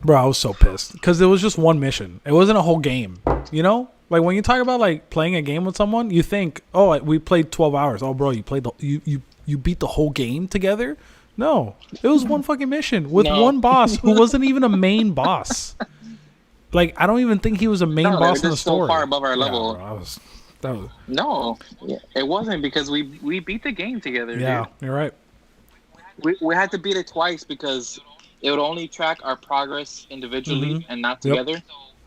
Bro, I was so pissed because it was just one mission. It wasn't a whole game, you know? Like when you talk about like playing a game with someone, you think, oh, we played 12 hours. Oh, bro, you played you beat the whole game together? No, it was one fucking mission with No. one boss who wasn't even a main boss. Like, I don't even think he was a main No, they boss were in the just so story. far above our Yeah, level. bro, that was No, it wasn't because we beat the game together, yeah, you're right. dude. We had to beat it twice because it would only track our progress individually Mhm. and not Yep. together.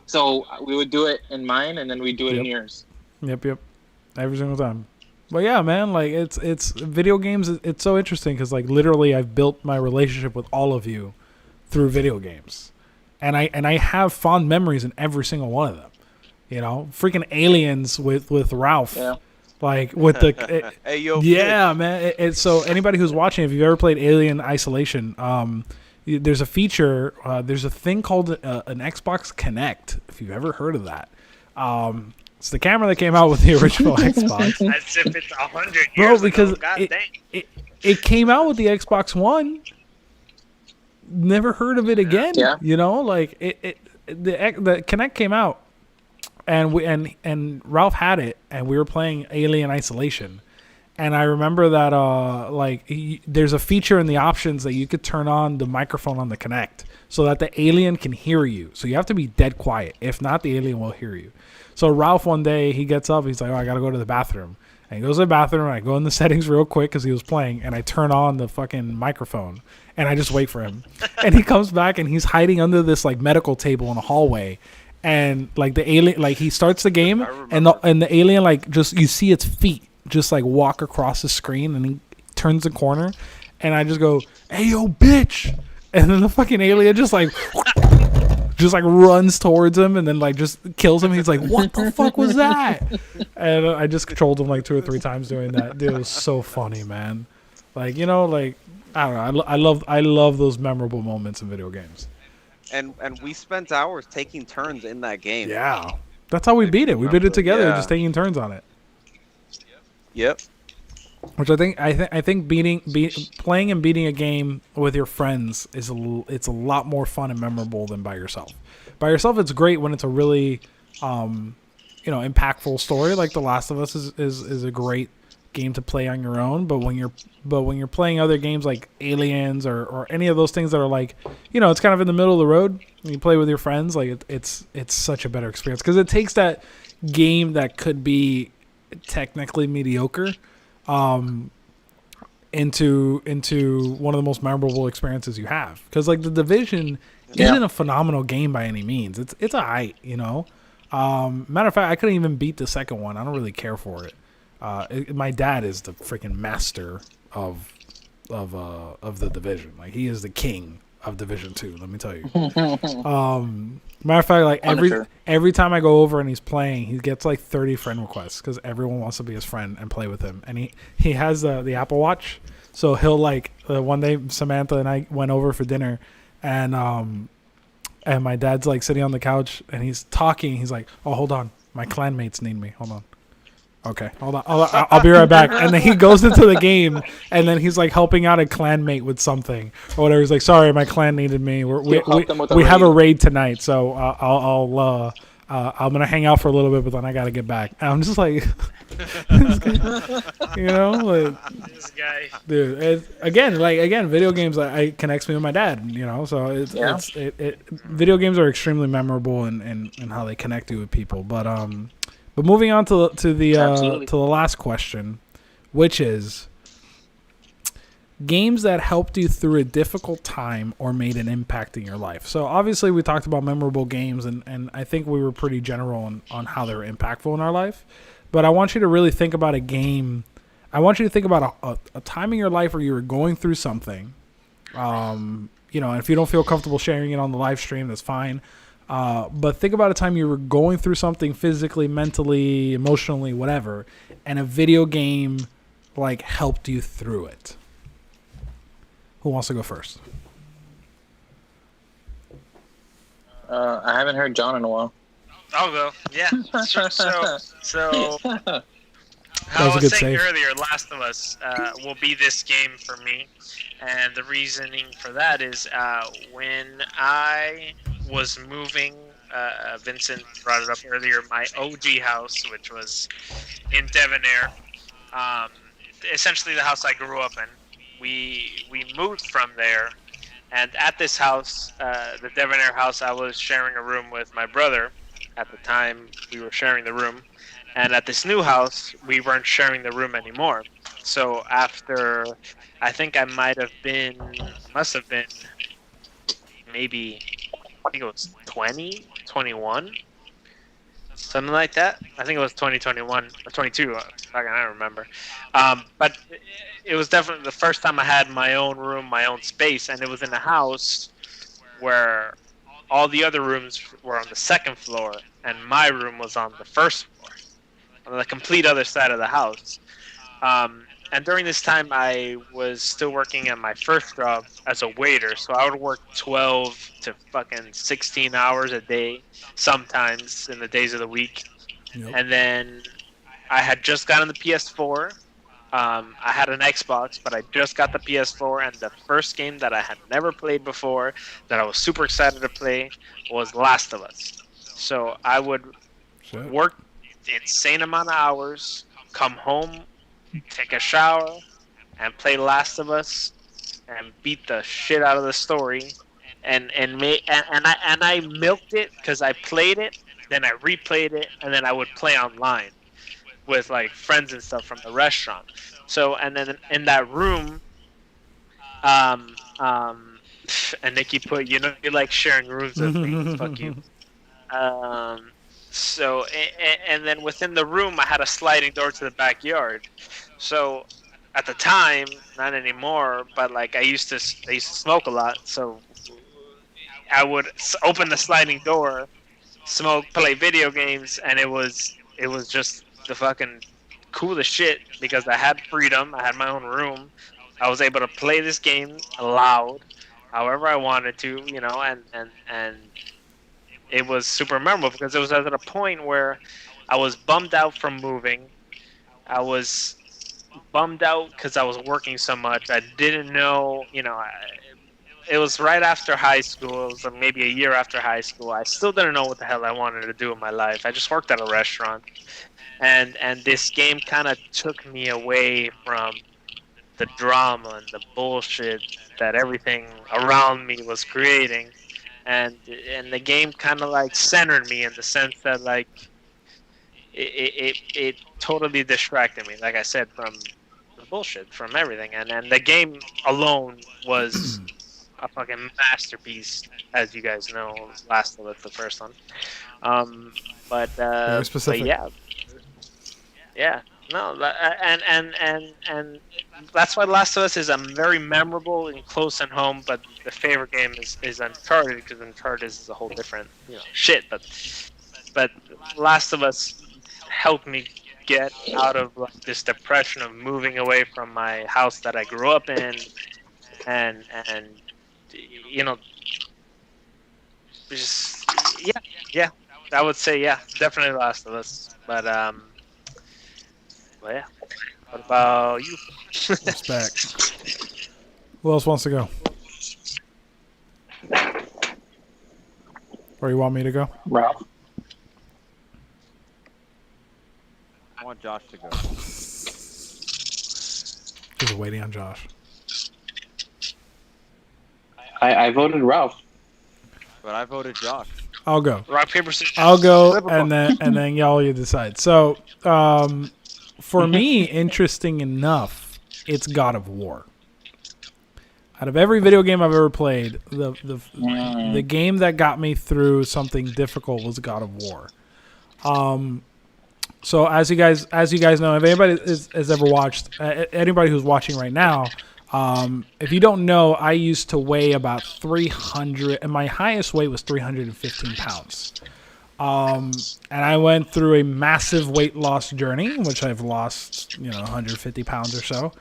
So we would do it in mine and then we'd do it in Yep. yours. Yep. Every single time. But yeah, man, like it's video games. It's so interesting because like literally, I've built my relationship with all of you through video games, and I have fond memories in every single one of them. You know, freaking Aliens with Ralph, Yeah. like with the Hey yo, yeah, man. So anybody who's watching, if you've ever played Alien Isolation, there's a feature. There's a thing called an Xbox Connect. If you've ever heard of that. It's the camera that came out with the original Xbox. As if it's 100 years Bro, because ago. God dang. it came out with the Xbox One. Never heard of it again. Yeah. You know, like the Kinect came out, and Ralph had it, and we were playing Alien Isolation, and I remember that there's a feature in the options that you could turn on the microphone on the Kinect so that the alien can hear you. So you have to be dead quiet. If not, the alien will hear you. So Ralph one day he gets up, he's like, "Oh, I gotta go to the bathroom." And he goes to the bathroom, and I go in the settings real quick because he was playing, and I turn on the fucking microphone, and I just wait for him. And he comes back, and he's hiding under this like medical table in the hallway, and like the alien, like he starts the game, and the alien like just you see its feet just like walk across the screen, and he turns the corner, and I just go, "Hey yo, bitch!" And then the fucking alien just like runs towards him and then like just kills him. He's like, "What the fuck was that?" And I just controlled him like 2 or 3 times doing that. Dude, it was so funny, man. Like, you know, like I don't know. I love those memorable moments in video games. And we spent hours taking turns in that game. Yeah, that's how we beat it. We beat it together, Yeah. just taking turns on it. Yep. Which I think playing and beating a game with your friends it's a lot more fun and memorable than by yourself. By yourself, it's great when it's a really, impactful story. Like The Last of Us is a great game to play on your own. But when you're playing other games like Aliens or any of those things that are like, it's kind of in the middle of the road, and you play with your friends, like it's such a better experience because it takes that game that could be technically mediocre into one of the most memorable experiences you have, because like The Division isn't a phenomenal game by any means. It's a height, matter of fact, I couldn't even beat the second one. I don't really care for it. My dad is the freaking master of The Division. Like, he is the king of Division 2, let me tell you. Matter of fact, like every time I go over and he's playing, he gets like 30 friend requests because everyone wants to be his friend and play with him. And he has the Apple Watch, so he'll like one day Samantha and I went over for dinner, and my dad's like sitting on the couch and he's talking. He's like, "Oh, hold on, my clanmates need me. Hold on." Okay, hold on. I'll be right back. And then he goes into the game, and then he's like helping out a clanmate with something or whatever. He's like, "Sorry, my clan needed me. We have a raid tonight, so I'm gonna hang out for a little bit, but then I gotta get back." And I'm just like, this guy, dude. Again, video games it connects me with my dad. So video games are extremely memorable in how they connect you with people. But moving on to the last question, which is games that helped you through a difficult time or made an impact in your life. So obviously we talked about memorable games, and I think we were pretty general on how they were impactful in our life. But I want you to really think about a game. I want you to think about a time in your life where you were going through something. And if you don't feel comfortable sharing it on the live stream, that's fine. But think about a time you were going through something physically, mentally, emotionally, whatever, and a video game like helped you through it. Who wants to go first? I haven't heard John in a while. I'll go. Yeah. So That was I a was good saying save. earlier, Last of Us will be this game for me, and the reasoning for that is when I was moving. Vincent brought it up earlier. My OG house, which was in Devonair, essentially the house I grew up in. we moved from there, and at this house, the Devonair house, I was sharing a room with my brother. At the time, we were sharing the room, and at this new house, we weren't sharing the room anymore. So after, I think I must have been maybe, I think it was 2021, something like that. I think it was 2021 or 22. I don't remember. But it was definitely the first time I had my own room, my own space, and it was in a house where all the other rooms were on the second floor, and my room was on the first floor, on the complete other side of the house. And during this time, I was still working at my first job as a waiter, so I would work 12 to fucking 16 hours a day, sometimes in the days of the week. Yep. And then I had just gotten the PS4. I had an Xbox, but I just got the PS4, and the first game that I had never played before, that I was super excited to play, was Last of Us. So I would work insane amount of hours, come home, take a shower, and play Last of Us, and beat the shit out of the story, and I milked it because I played it, then I replayed it, and then I would play online with like friends and stuff from the restaurant. So and then in that room, and Nikki put, you like sharing rooms with me, fuck you. So and then within the room, I had a sliding door to the backyard. So at the time, not anymore, but like I used to smoke a lot. So I would open the sliding door, smoke, play video games, and it was just the fucking coolest shit because I had freedom. I had my own room. I was able to play this game loud, however I wanted to, and it was super memorable because it was at a point where I was bummed out from moving. I was bummed out because I was working so much. I didn't know, it was right after high school. It was maybe a year after high school. I still didn't know what the hell I wanted to do in my life. I just worked at a restaurant. And this game kind of took me away from the drama and the bullshit that everything around me was creating. And the game kind of like centered me in the sense that like it totally distracted me, like I said, from the bullshit, from everything. And the game alone was a fucking masterpiece, as you guys know. Last of Us, the first one. But Very specific. But yeah. No, and that's why Last of Us is a very memorable and close and home. But the favorite game is Uncharted, because Uncharted is a whole different shit. But Last of Us helped me get out of like this depression of moving away from my house that I grew up in, and just yeah. I would say definitely Last of Us. But yeah. What about you? Respect. Who else wants to go? Or you want me to go? Ralph. I want Josh to go. Just waiting on Josh. I voted Ralph. But I voted Josh. I'll go. Rock, paper, scissors. I'll go, and then y'all you decide. So, for me, interesting enough, it's God of War. Out of every video game I've ever played, the game that got me through something difficult was God of War. So as you guys know, if anybody has ever watched, anybody who's watching right now, if you don't know, I used to weigh about 300, and my highest weight was 315 pounds. And I went through a massive weight loss journey, which I've lost, 150 pounds or so.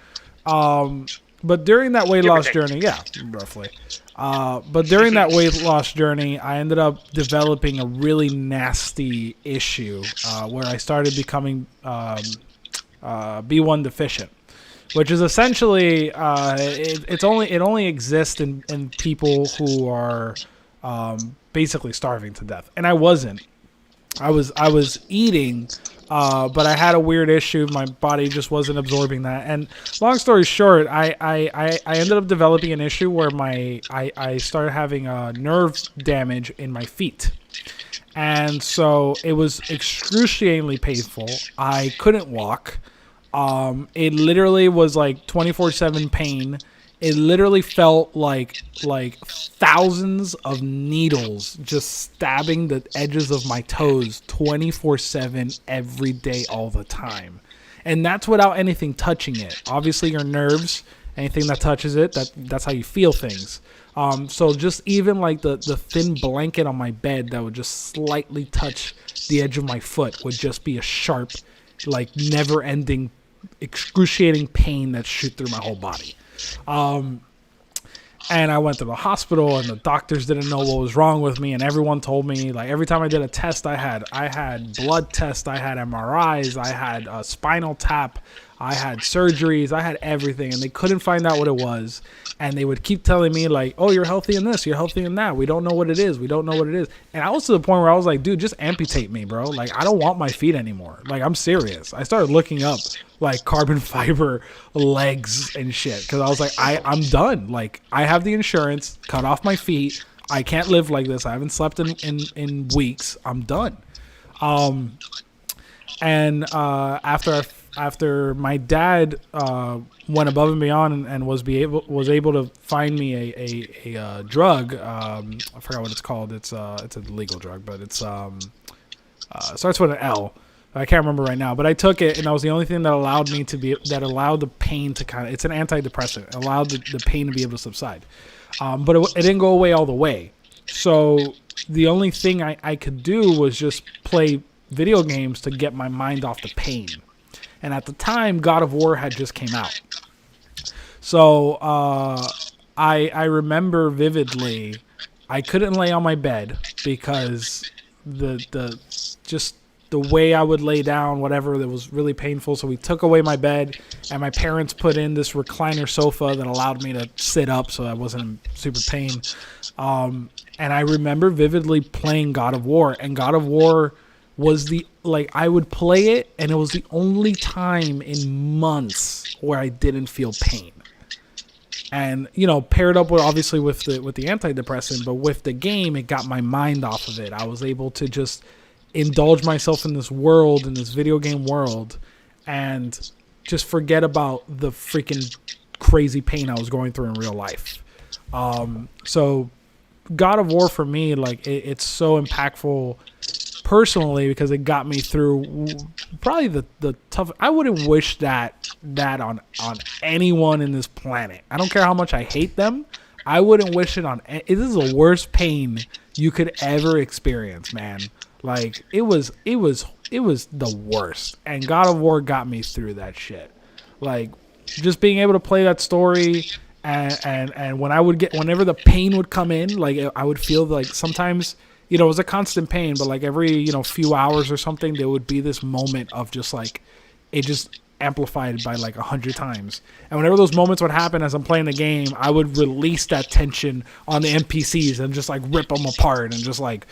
But during that weight loss journey, roughly. But during that weight loss journey, I ended up developing a really nasty issue where I started becoming B1 deficient, which is essentially it only exists in people who are basically starving to death, and I wasn't. I was eating But I had a weird issue. My body just wasn't absorbing that. And long story short, I ended up developing an issue where I started having nerve damage in my feet. And so it was excruciatingly painful. I couldn't walk. It literally was like 24/7 pain. It literally felt like thousands of needles just stabbing the edges of my toes 24/7 every day, all the time. And that's without anything touching it. Obviously, your nerves, anything that touches it, that's how you feel things. So just even like the thin blanket on my bed that would just slightly touch the edge of my foot would just be a sharp, like never-ending, excruciating pain that shoot through my whole body. And I went to the hospital, and the doctors didn't know what was wrong with me, and everyone told me, like, every time I did a test, I had blood tests, I had MRIs, I had a spinal tap, I had surgeries, I had everything, and they couldn't find out what it was. And they would keep telling me, like, oh, you're healthy in this, you're healthy in that. We don't know what it is. We don't know what it is. And I was to the point where I was like, dude, just amputate me, bro. Like, I don't want my feet anymore. Like, I'm serious. I started looking up, like, carbon fiber legs and shit. Because I was like, I'm done. Like, I have the insurance. Cut off my feet. I can't live like this. I haven't slept in weeks. I'm done. And after my dad went above and beyond and was able to find me a drug, I forgot what it's called. It's a legal drug, but it's starts with an L. I can't remember right now, but I took it, and that was the only thing that allowed the pain to kind of. It's an antidepressant. It allowed the pain to be able to subside, but it didn't go away all the way. So the only thing I could do was just play video games to get my mind off the pain. And at the time, God of War had just came out. So I remember vividly, I couldn't lay on my bed because the way I would lay down, whatever, that was really painful. So we took away my bed, and my parents put in this recliner sofa that allowed me to sit up so I wasn't in super pain. And I remember vividly playing God of War, and God of War was I would play it, and it was the only time in months where I didn't feel pain. And, paired up with obviously with the antidepressant, but with the game, it got my mind off of it. I was able to just indulge myself in this world, in this video game world, and just forget about the freaking crazy pain I was going through in real life. So God of War for me, it's so impactful personally because it got me through probably the tough. I wouldn't wish that on anyone in this planet. I don't care how much I hate them. I wouldn't wish it on. This is the worst pain you could ever experience, man. Like it was the worst. And God of War got me through that shit. Like just being able to play that story. And when whenever the pain would come in, like I would feel like sometimes, it was a constant pain, but like every, few hours or something, there would be this moment of just like, it just amplified by like 100 times. And whenever those moments would happen as I'm playing the game, I would release that tension on the NPCs and just like rip them apart and just like,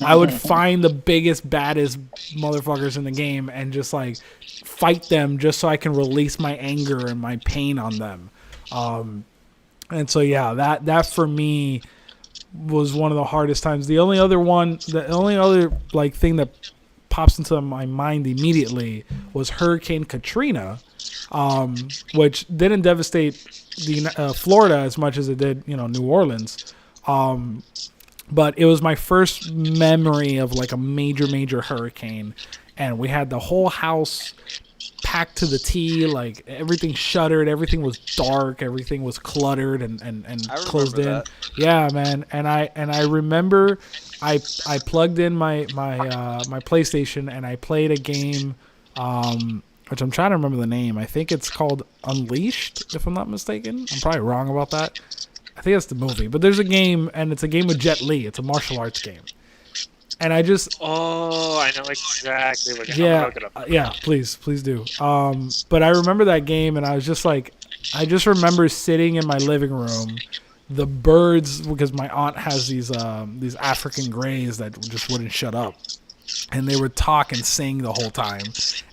I would find the biggest, baddest motherfuckers in the game and just like fight them just so I can release my anger and my pain on them. And so, yeah, that for me was one of the hardest times. The only other like thing that pops into my mind immediately was Hurricane Katrina, which didn't devastate the Florida as much as it did, New Orleans. But it was my first memory of like a major hurricane, and we had the whole house packed to the T, like everything shuttered, everything was dark, everything was cluttered and closed in. That. Yeah, man. And I remember I plugged in my PlayStation and I played a game, which I'm trying to remember the name. I think it's called Unleashed, if I'm not mistaken. I'm probably wrong about that. I think that's the movie. But there's a game, and it's a game with Jet Li. It's a martial arts game. And I just... Oh, I know exactly what you're talking about. Yeah, please do. But I remember that game, and I was just like... I just remember sitting in my living room, the birds, because my aunt has these African greys that just wouldn't shut up. and they would talk and sing the whole time,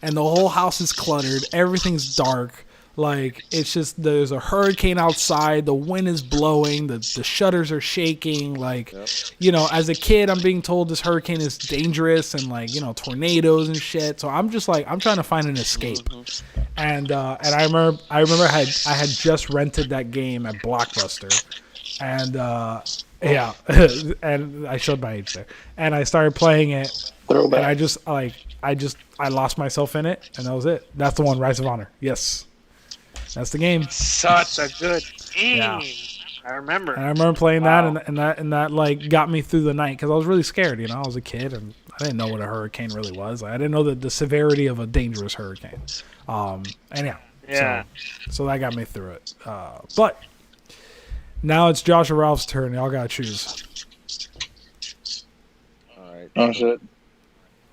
and the whole house is cluttered, everything's dark. Like, it's just, there's a hurricane outside, the wind is blowing, the shutters are shaking. Like, you know, as a kid, I'm being told this hurricane is dangerous and, like, you know, tornadoes and shit. So I'm just like, I'm trying to find an escape. And I remember I had just rented that game at Blockbuster, and yeah, and I showed my age there, and I started playing it, Throwback. and I lost myself in it, and that was it. That's the one, Rise of Honor. Yes. That's the game. Such a good game. Yeah. I remember. And I remember playing Wow. that, and that like got me through the night because I was really scared. You know, I was a kid and I didn't know what a hurricane really was. I didn't know the severity of a dangerous hurricane. And Yeah. so that got me through it. But now it's Josh or Ralph's turn. Y'all gotta choose. All right. Oh shit.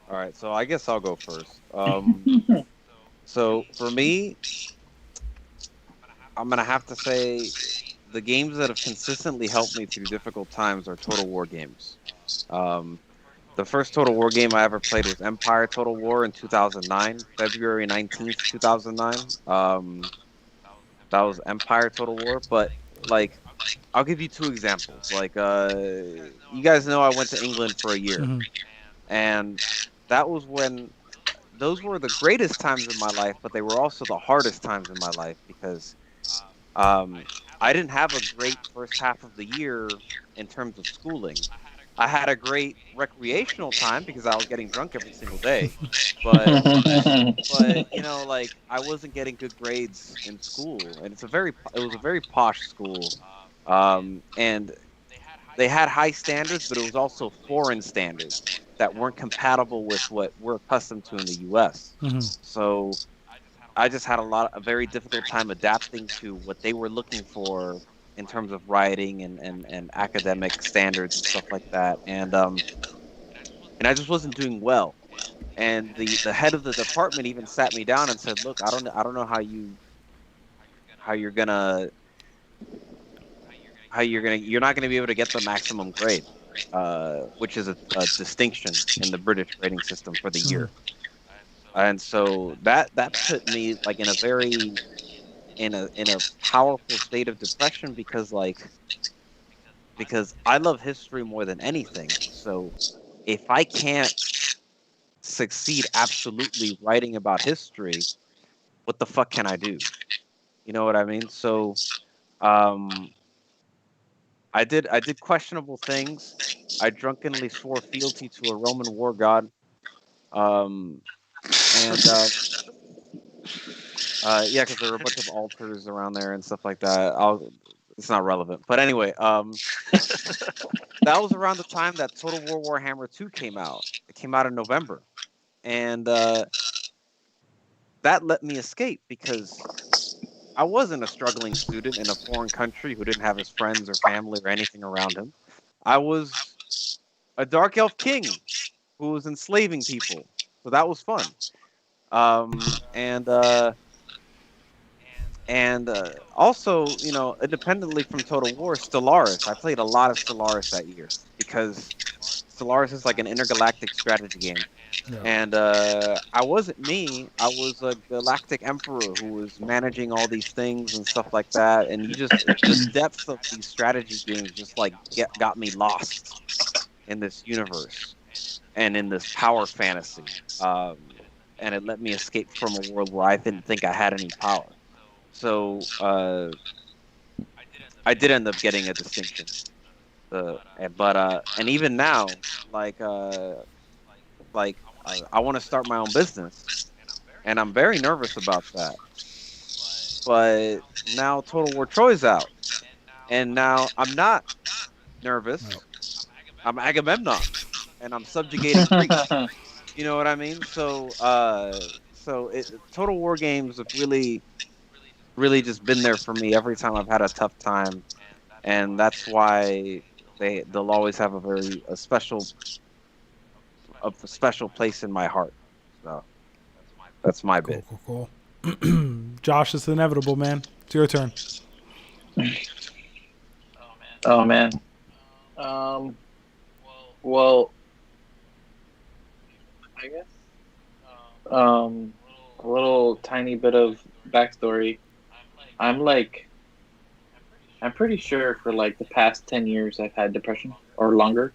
All right. So I guess I'll go first. So for me, I'm gonna have to say the games that have consistently helped me through difficult times are Total War games. The first Total War game I ever played was Empire Total War in 2009, February 19th, 2009. That was Empire Total War, but like, I'll give you two examples. Like, you guys know I went to England for a year, and that was when those were the greatest times in my life, but they were also the hardest times in my life because I didn't have a great first half of the year in terms of schooling. I had a great recreational time because I was getting drunk every single day, but you know, like, I wasn't getting good grades in school, and it was a very posh school, and they had high standards, but it was also foreign standards that weren't compatible with what we're accustomed to in the U.S. So I just had a very difficult time adapting to what they were looking for in terms of writing and academic standards and stuff like that, and I just wasn't doing well. And the head of the department even sat me down and said, "Look, I don't know you're not gonna be able to get the maximum grade, which is a distinction in the British grading system for the year." And so that put me like in a powerful state of depression because I love history more than anything. So if I can't succeed absolutely writing about history, what the fuck can I do? You know what I mean? So I did questionable things. I drunkenly swore fealty to a Roman war god. Yeah, because there were a bunch of altars around there and stuff like that. It's not relevant, but anyway, that was around the time that Total War Warhammer 2 came out. It came out in November, and that let me escape because I wasn't a struggling student in a foreign country who didn't have his friends or family or anything around him. I was a dark elf king who was enslaving people, so that was fun. And also, you know, independently from Total War, Stellaris. I played a lot of Stellaris that year because Stellaris is like an intergalactic strategy game. Yeah. And I wasn't me. I was a galactic emperor who was managing all these things and stuff like that. And the depth of these strategy games just like got me lost in this universe and in this power fantasy. And it let me escape from a world where I didn't think I had any power. So I did end up getting a distinction, and even now, I want to start my own business, and I'm very nervous about that. But now Total War Troy's out, and now I'm not nervous. I'm Agamemnon, and I'm subjugating Greece. You know what I mean? So Total War games have really just been there for me every time I've had a tough time, and that's why they'll always have a special place in my heart. So that's my bit. Cool. Josh, it's inevitable, man. It's your turn. Oh man. Well, A little tiny bit of backstory. I'm like, I'm pretty sure for like the past 10 years I've had depression or longer.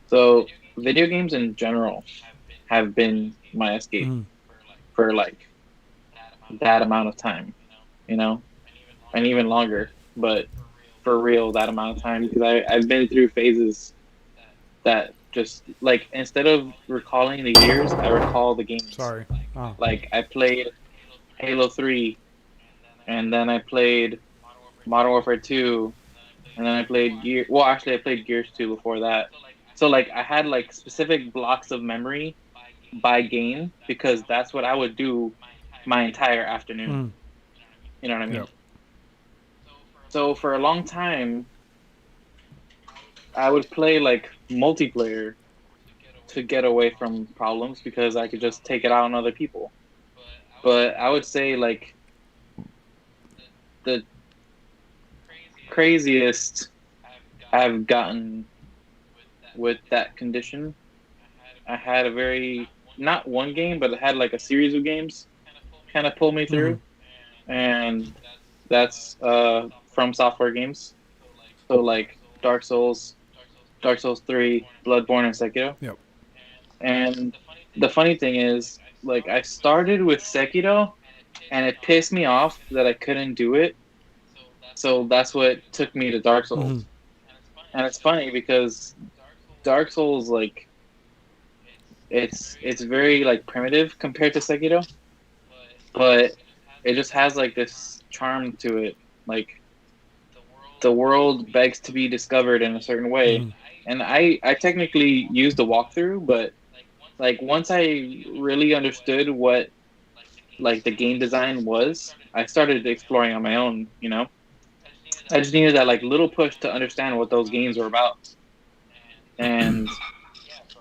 So video games in general have been my escape Mhm. for like that amount of time, you know, and even longer. But for real, that amount of time because I've been through phases that just like instead of recalling the years, I recall the games. Sorry. Oh. Like I played Halo 3, and then I played Modern Warfare 2, and then I played Gear. Well, actually, I played Gears 2 before that. So like I had like specific blocks of memory by game because that's what I would do my entire afternoon. Mm. You know what I mean? Yep. So for a long time, I would play like multiplayer to get away from problems because I could just take it out on other people. But I would say like the craziest I've gotten with that condition, I had a very not one game, but I had like a series of games kind of pull me through, and that's from software games. So like Dark Souls 3, Bloodborne, and Sekiro. Yep. And the funny thing is, like I started with Sekiro, and it pissed me off that I couldn't do it. So that's what took me to Dark Souls. Mhm. And it's funny because Dark Souls like it's very like primitive compared to Sekiro, but it just has like this charm to it. Like the world begs to be discovered in a certain way. Mhm. And I technically used the walkthrough, but like once I really understood what like the game design was, I started exploring on my own, you know. I just needed that like little push to understand what those games were about. And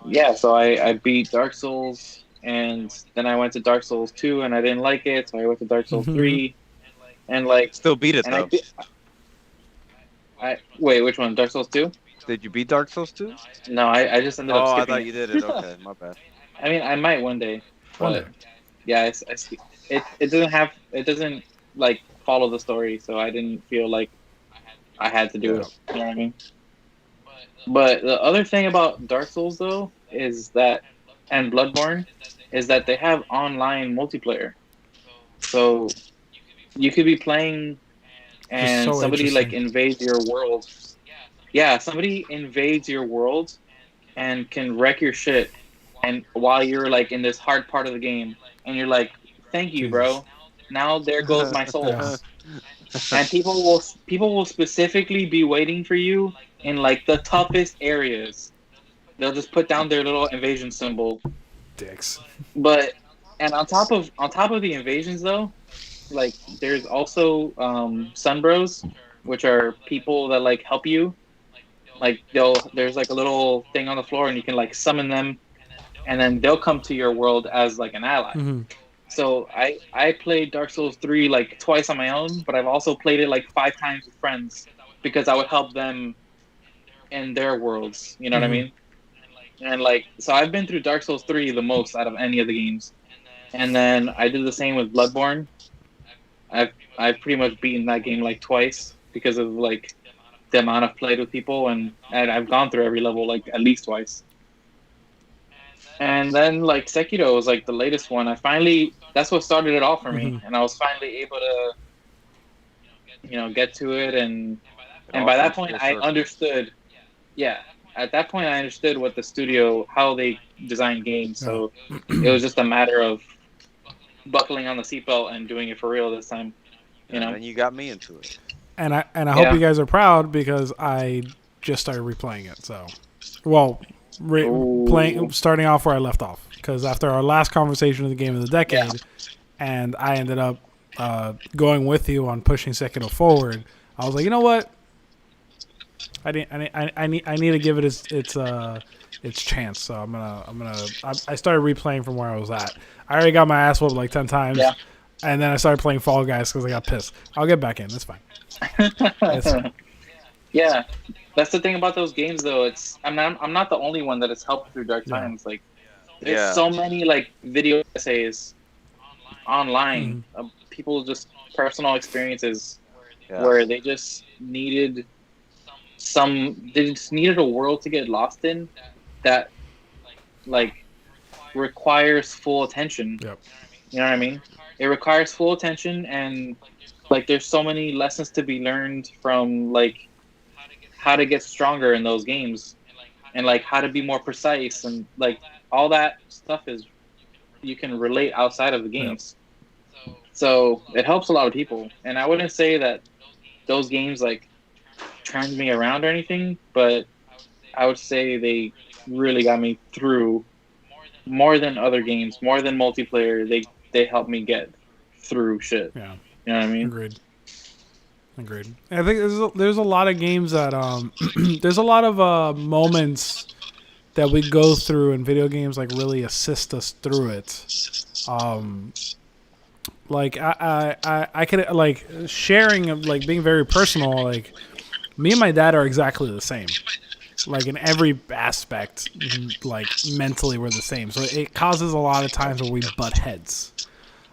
yeah, so I beat Dark Souls, and then I went to Dark Souls 2, and I didn't like it, so I went to Dark Souls Mhm. 3, and like, Still beat it and though. I wait, which one? Dark Souls 2? Did you beat Dark Souls 2? No, I just ended up Oh, I skipping thought you did it. Okay, my bad. I mean, I might one day, One but day. yeah, it doesn't like follow the story, so I didn't feel like I had to do Yeah. it. You know what I mean? But the other thing about Dark Souls though is that, and Bloodborne, is that they have online multiplayer. So you could be playing and so somebody like interesting. invades your world. Yeah, somebody invades your world and can wreck your shit, and while you're like in this hard part of the game, and you're like, "Thank you, Jesus. bro. Now there goes my Yeah. souls." And people will specifically be waiting for you in like the toughest areas. They'll just put down their little invasion symbol. Dicks. But and on top of the invasions though, like there's also sunbros, which are people that like help you. Like there's like a little thing on the floor, and you can like summon them, and then they'll come to your world as like an ally. Mhm. So I played Dark Souls 3 like twice on my own, but I've also played it like 5 times with friends because I would help them in their worlds. You know what I Mhm. mean? And like, so I've been through Dark Souls 3 the most out of any of the games. And then I did the same with Bloodborne. I've pretty much beaten that game like twice because of like the amount I've played with people, and I've gone through every level like at least twice. And then like Sekiro was like the latest one. That's what started it all for me, Mhm. and I was finally able to get to it, and It and all by that comes point full I circle. understood. Yeah, at that point I understood what the studio how they design games. Yeah. So it was just a matter of buckling on the seatbelt and doing it for real this time. You And know? then you got me into it. And I hope Yeah. you guys are proud because I just started replaying it. So, well, playing Ooh. starting off where I left off because after our last conversation of the game of the decade, Yeah. and I ended up going with you on pushing Sekiro forward. I was like, you know what? I need to give it its chance. So I started replaying from where I was at. I already got my ass whooped like 10 times. Yeah. And then I started playing Fall Guys because I got pissed. I'll get back in. That's fine. It's fine. Yeah, that's the thing about those games, though. I'm not the only one that has helped through dark Yeah. times. Like, There's so many like video essays online of people just personal experiences where they just needed a world to get lost in that like requires full attention. Yep. You know what I mean? It requires full attention, and like there's so many lessons to be learned from like how to get stronger in those games and like how to be more precise, and like all that stuff is you can relate outside of the games. So it helps a lot of people, and I wouldn't say that those games like turned me around or anything, but I would say they really got me through more than other games, more than multiplayer. They helped me get through shit. Yeah. You know what I mean? Agreed. I think there's a lot of games that there's a lot of moments that we go through in video games like really assist us through it. Like I could like sharing of like being very personal. Like me and my dad are exactly the same. Like in every aspect, like mentally we're the same. So it causes a lot of times where we butt heads.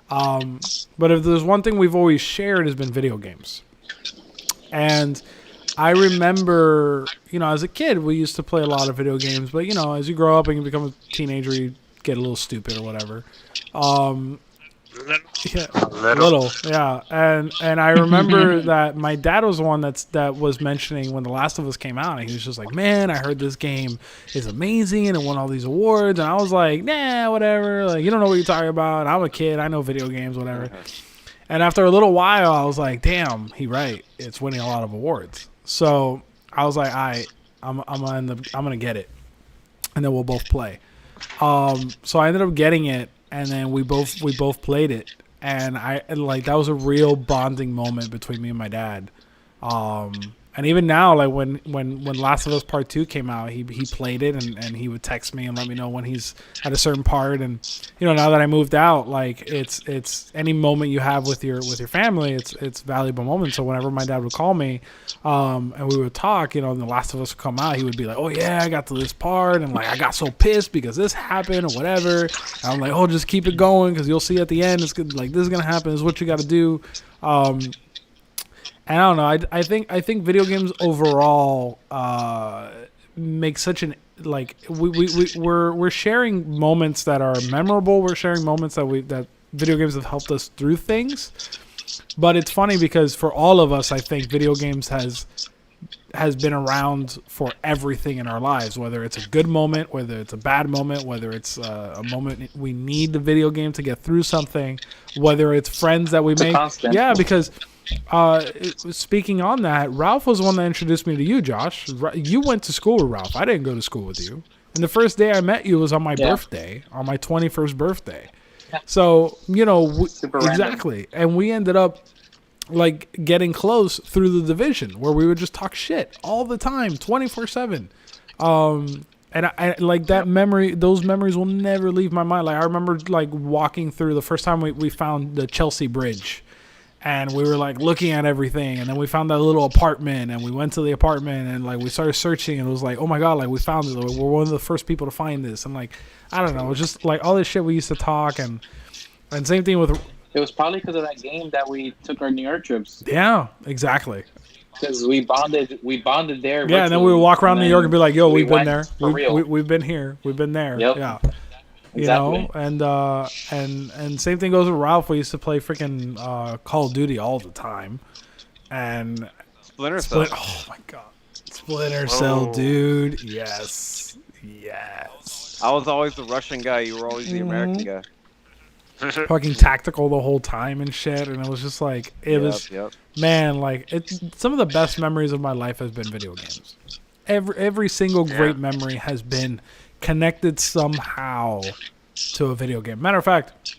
But if there's one thing we've always shared has been video games. And I remember, as a kid, we used to play a lot of video games. But, as you grow up and you become a teenager, you get a little stupid or whatever. Yeah, little, yeah. And I remember that my dad was the one that was mentioning when The Last of Us came out, and he was just like, man, I heard this game is amazing and it won all these awards. And I was like, nah, whatever. Like, you don't know what you're talking about. I'm a kid. I know video games, whatever. And after a little while, I was like, damn, he right. It's winning a lot of awards. So I was like, I'm gonna get it, and then we'll both play. So I ended up getting it. And then we both played it, and that was a real bonding moment between me and my dad. And even now, like when Last of Us Part 2 came out, he played it and he would text me and let me know when he's at a certain part. And now that I moved out, like it's any moment you have with your family, it's valuable moment. So whenever my dad would call me, and we would talk, and The Last of Us would come out, he would be like, oh yeah, I got to this part, and like I got so pissed because this happened or whatever. And I'm like, oh, just keep it going because you'll see at the end it's good, like this is gonna happen. This is what you got to do. And I don't know. I think video games overall make such an like we're sharing moments that are memorable. We're sharing moments that video games have helped us through things. But it's funny because for all of us, I think video games has been around for everything in our lives. Whether it's a good moment, whether it's a bad moment, whether it's a moment we need the video game to get through something, whether it's friends that we make. Yeah, because. Speaking on that, Ralph was the one that introduced me to you, Josh. You went to school with Ralph. I didn't go to school with you. And the first day I met you was on my birthday, on my 21st birthday. So, exactly. And we ended up like getting close through the division where we would just talk shit all the time, 24/7. And I like that memory. Those memories will never leave my mind. Like I remember like walking through the first time we found the Chelsea Bridge. And we were like looking at everything, and then we found that little apartment, and we went to the apartment, and like we started searching, and it was like, oh my god, like we found it. Like, we're one of the first people to find this, and like I don't know, it was just like all this shit we used to talk, and same thing with. It was probably because of that game that we took our New York trips. Yeah, exactly. Because we bonded there. Yeah, and then we would walk around New York and be like, yo, we've been there, we've been here, we've been there. Yep. Yeah. Exactly. And same thing goes with Ralph. We used to play freaking Call of Duty all the time, and Splinter Cell. Oh my god, Splinter Cell, dude. Yes. I was always the Russian guy. You were always the American guy. Fucking tactical the whole time and shit, and it was just like man, like some of the best memories of my life has been video games. Every single great memory has been connected somehow to a video game. Matter of fact,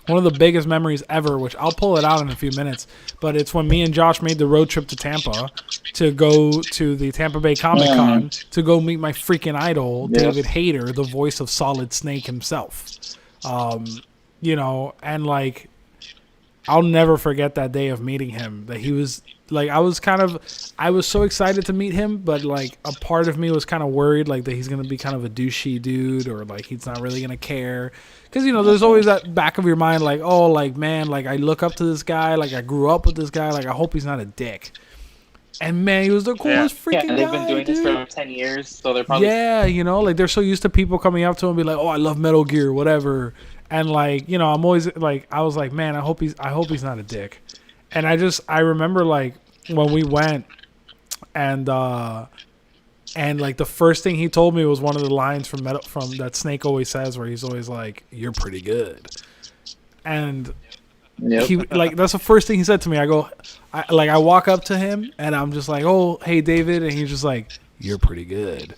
one of the biggest memories ever, which I'll pull it out in a few minutes, but it's when me and Josh made the road trip to Tampa to go to the Tampa Bay Comic Con to go meet my freaking idol, David Hayter, the voice of Solid Snake himself. And like I'll never forget that day of meeting him. That he was like, I was so excited to meet him, but like a part of me was kind of worried like that he's gonna be kind of a douchey dude, or like he's not really gonna care. Because, there's always that back of your mind, like, oh, like, man, like, I look up to this guy, like, I grew up with this guy, like, I hope he's not a dick. And, man, he was the coolest freaking guy, they've been doing dude. this for 10 years, so they're probably... Yeah, like, they're so used to people coming up to him and be like, oh, I love Metal Gear, whatever. And, like, I'm always, like, I was like, man, I hope he's not a dick. And I remember, like, when we went, and like the first thing he told me was one of the lines from that Snake always says, where he's always like, "You're pretty good," and he like that's the first thing he said to me. I walk up to him and I'm just like, "Oh, hey David," and he's just like, "You're pretty good,"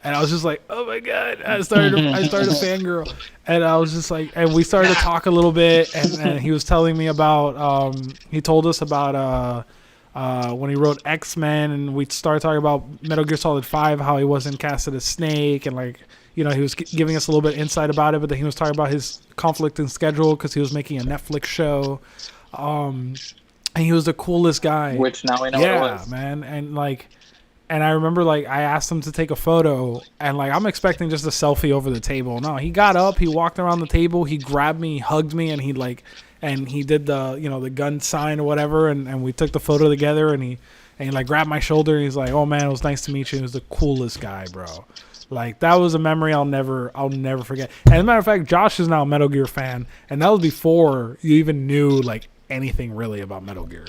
and I was just like, "Oh my god!" I started a fangirl, and I was just like, and we started to talk a little bit, and he was telling me about he told us about when he wrote X-Men, and we started talking about Metal Gear Solid 5, how he wasn't casted as Snake, and like, he was giving us a little bit of insight about it, but then he was talking about his conflict in schedule because he was making a Netflix show, and he was the coolest guy. Which now we know what it was. Yeah, man, and I remember, like, I asked him to take a photo, and, like, I'm expecting just a selfie over the table. No, he got up, he walked around the table, he grabbed me, he hugged me, and he did the, the gun sign or whatever, and we took the photo together, and he like, grabbed my shoulder, and he's like, "Oh, man, it was nice to meet you." He was the coolest guy, bro. Like, that was a memory I'll never forget. And as a matter of fact, Josh is now a Metal Gear fan, and that was before you even knew, like, anything really about Metal Gear.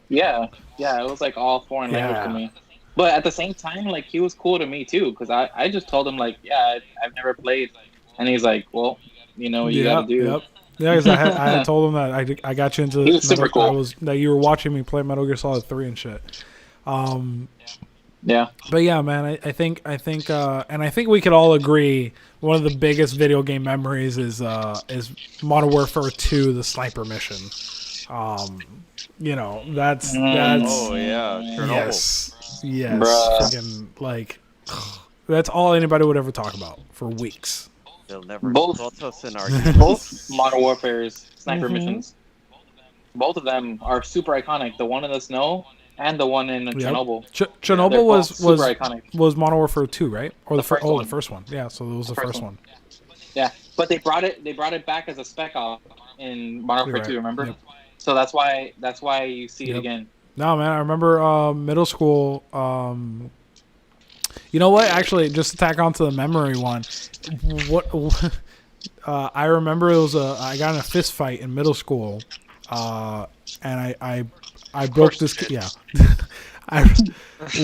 Yeah, it was like all foreign language to me. But at the same time, like, he was cool to me too, because I just told him, like, yeah, I've never played, and he's like, well, you know what you gotta do. Yep. Yeah, because I had told him that I got you into he was super cool. That you were watching me play Metal Gear Solid 3 and shit. Yeah. But yeah, man, I think and I think we could all agree one of the biggest video game memories is Modern Warfare 2, the sniper mission. That's oh yeah, Chernobyl. Yes, bruh. freaking, like, that's all anybody would ever talk about for weeks. They'll never Both- insult us in our Both Modern Warfare's sniper missions, both of them are super iconic. The one in the snow and the one in Chernobyl. Chernobyl They're was both super iconic. was Modern Warfare 2, right? Or the first one. the first one. Yeah, so it was the first one. Yeah, but they brought it back as a spec op in Modern Warfare 2. Remember? Yep. So that's why you see it again. No, man, I remember middle school. You know what? Actually, just to tack on to the memory one, I remember I got in a fist fight in middle school, and I broke this kid. Yeah,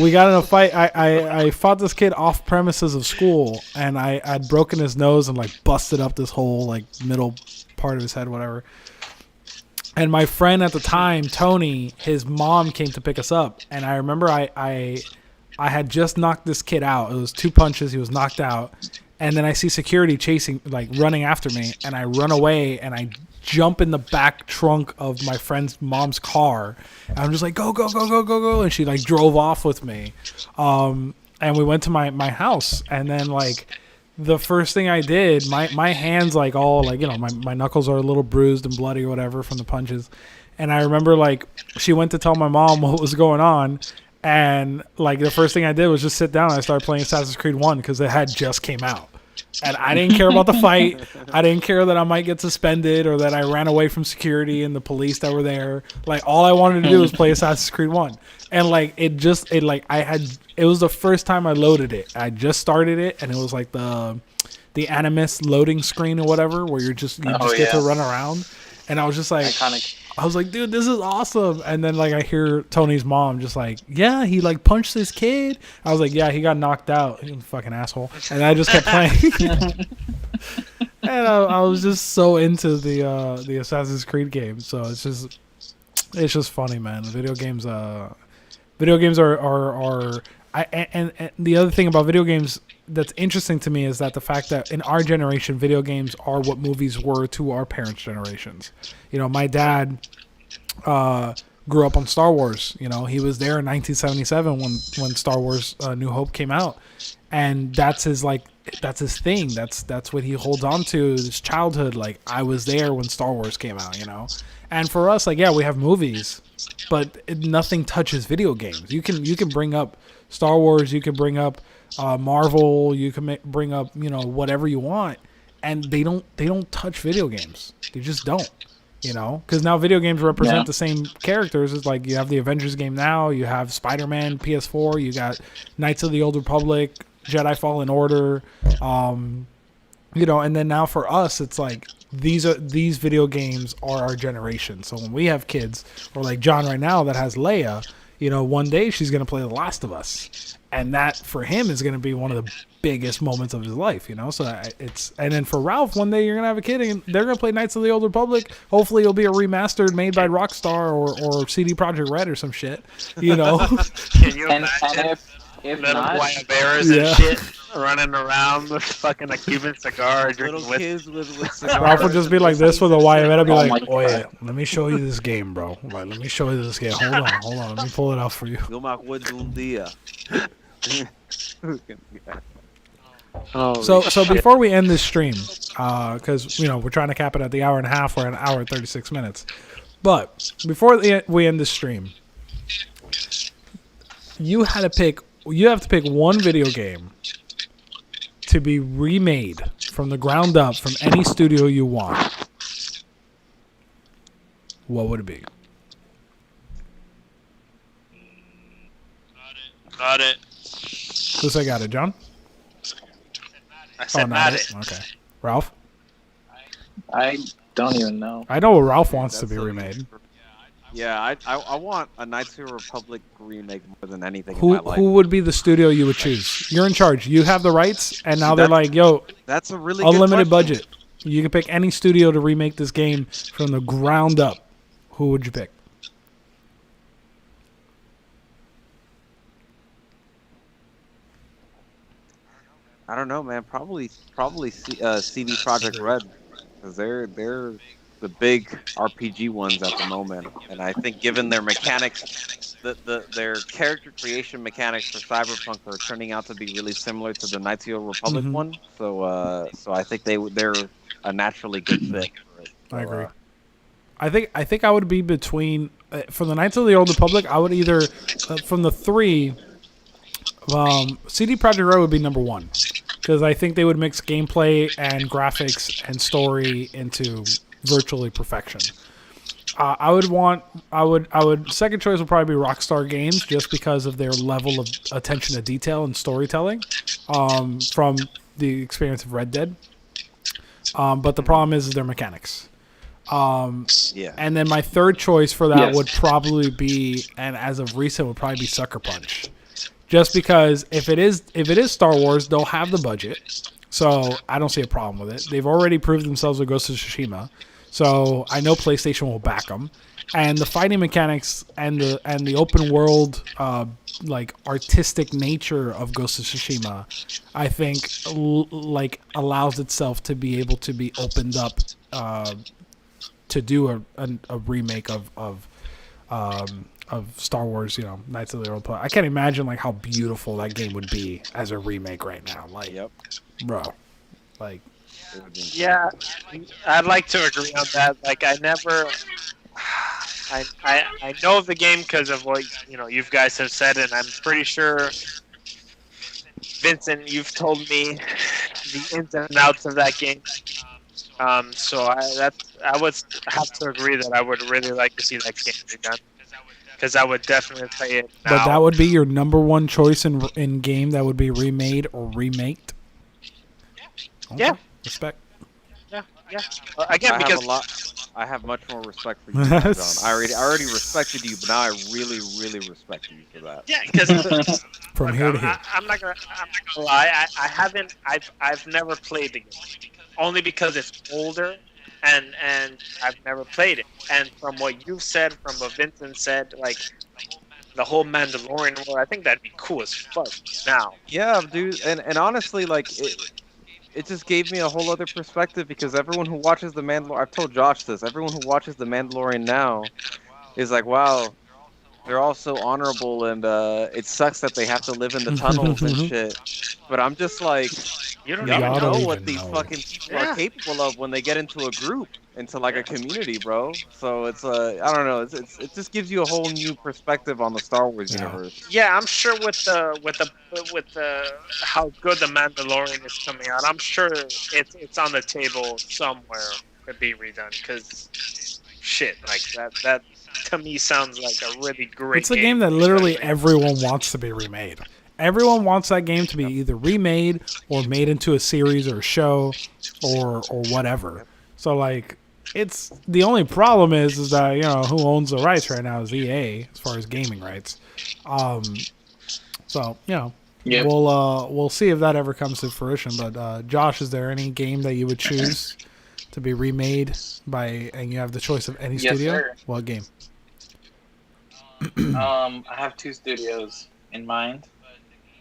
we got in a fight. I fought this kid off premises of school, and I'd broken his nose and like busted up this whole like middle part of his head, whatever. And my friend at the time, Tony, his mom came to pick us up, and I remember I had just knocked this kid out. It was 2 punches. He was knocked out. And then I see security running after me, and I run away, and I jump in the back trunk of my friend's mom's car. And I'm just like, go, go, go, go, go, go. And she, like, drove off with me. And we went to my house, and then, like, the first thing I did, my hands, like, all, like, my knuckles are a little bruised and bloody or whatever from the punches. And I remember, like, she went to tell my mom what was going on. And, like, the first thing I did was just sit down and I started playing Assassin's Creed 1 because it had just came out. And I didn't care about the fight. I didn't care that I might get suspended or that I ran away from security and the police that were there. Like, all I wanted to do was play Assassin's Creed 1. And, like, it was the first time I loaded it. I just started it, and it was, like, the Animus loading screen or whatever where you just get to run around. And I was just like... Iconic. I was like, dude, this is awesome. And then, like, I hear Tony's mom just like, yeah, he, like, punched this kid. I was like, yeah, he got knocked out. He's a fucking asshole. And I just kept playing. And I was just so into the Assassin's Creed game. So it's just funny, man. Video games are and the other thing about video games that's interesting to me is that the fact that in our generation, video games are what movies were to our parents' generations. My dad grew up on Star Wars. He was there in 1977 when Star Wars New Hope came out. and that's his thing. That's what he holds on to, his childhood. Like, I was there when Star Wars came out, you know. And for us, like, yeah, we have movies, but nothing touches video games. You can bring up Star Wars, you can bring up Marvel, you can bring up, you know, whatever you want, and they don't touch video games. They just don't. You know, because now video games represent the same characters. It's like you have the Avengers game now, you have Spider-Man PS4, you got Knights of the Old Republic, Jedi Fallen Order, you know, and then now for us, it's like these video games are our generation. So when we have kids, or like John right now that has Leia, you know, one day she's gonna play The Last of Us, and that for him is gonna be one of the biggest moments of his life, you know. So and then for Ralph, one day you're gonna have a kid and they're gonna play Knights of the Old Republic. Hopefully it'll be a remastered made by Rockstar or CD Projekt Red or some shit, you know. Can you And imagine if little not, white bears and shit running around with fucking a Cuban cigar, drinking Little whiskey? kids with cigars. Ralph would just be like this with a YMN. I'd be Oh like, my oh yeah, God. let me show you this game, bro. Like, let me show you this game. Hold on. Let me pull it out for you. Yo me acuerdo un día. So before we end this stream, because you know we're trying to cap it at the hour and a half, or an hour and 36 minutes, but before we end this stream, you have to pick one video game to be remade from the ground up from any studio you want. What would it be? Got it. Who said got it, John? I said not it. Okay. Ralph? I don't even know. I know what Ralph wants to That's be a- remade. Yeah, I want a Knights of the Republic remake more than anything in Who my life. would be the studio you would choose? You're in charge. You have the rights, and now they're That's- like, yo, That's a really good unlimited question. budget. You can pick any studio to remake this game from the ground up. Who would you pick? I don't know, man. Probably CD Projekt Red, because they're the big RPG ones at the moment, and I think given their mechanics, their character creation mechanics for Cyberpunk are turning out to be really similar to the Knights of the Old Republic Mhm. one. So I think they're a naturally good fit for it. So, I agree. I think I would be between for the Knights of the Old Republic. I would either from the three. CD Projekt Red would be number one because I think they would mix gameplay and graphics and story into virtually perfection. I would second choice would probably be Rockstar Games just because of their level of attention to detail and storytelling from the experience of Red Dead. But the problem is their mechanics. Yeah. And then my third choice for that Yes. would probably be, and as of recent, would probably be Sucker Punch. Just because if it is Star Wars, they'll have the budget, so I don't see a problem with it. They've already proved themselves with Ghost of Tsushima, so I know PlayStation will back them. And the fighting mechanics and the open world like artistic nature of Ghost of Tsushima, I think like allows itself to be able to be opened up to do a remake of Star Wars, you know, Knights of the Old Republic. I can't imagine like how beautiful that game would be as a remake right now. Like, Yep. bro, like, It would be- Yeah, I'd like to agree on that. Like, I never, I know the game because of what you guys have said, and I'm pretty sure, Vincent, you've told me the ins and outs of that game. So I would have to agree that I would really like to see that game redone, because I would definitely play it now. but that would be your number one choice in game that would be remade or remaked. Okay. Yeah. Respect. Yeah. Again, because I have much more respect for you, John. I already respected you, but now I really, really respect you for that. yeah, because From here to here. I'm not gonna lie. I've never played the game, only because it's older, and I've never played it. And from what you've said, from what Vincent said, like the whole Mandalorian world, I think that'd be cool as fuck. Now, Yeah, dude, and honestly, like it just gave me a whole other perspective because everyone who watches the Mandalorian, I've told Josh this, everyone who watches the Mandalorian now is like, wow, they're all so honorable, and it sucks that they have to live in the tunnels and shit. but I'm just like, You don't y'all even Y'all don't don't know what even these know. fucking people Yeah. are capable of when they get into a group, into like a community, bro. So it's I don't know. It just gives you a whole new perspective on the Star Wars Yeah. universe. Yeah, I'm sure with the how good the Mandalorian is coming out, I'm sure it's on the table somewhere to be redone. Because shit, like that to me sounds like a really great It's a game that literally everyone wants to be remade. Everyone wants that game to be either remade or made into a series or a show or whatever. Yep. So like, it's the only problem is that who owns the rights right now is EA as far as gaming rights. So Yep. we'll see if that ever comes to fruition. But Josh, is there any game that you would choose to be remade by, and you have the choice of any Yes, studio? sir. What game? I have two studios in mind,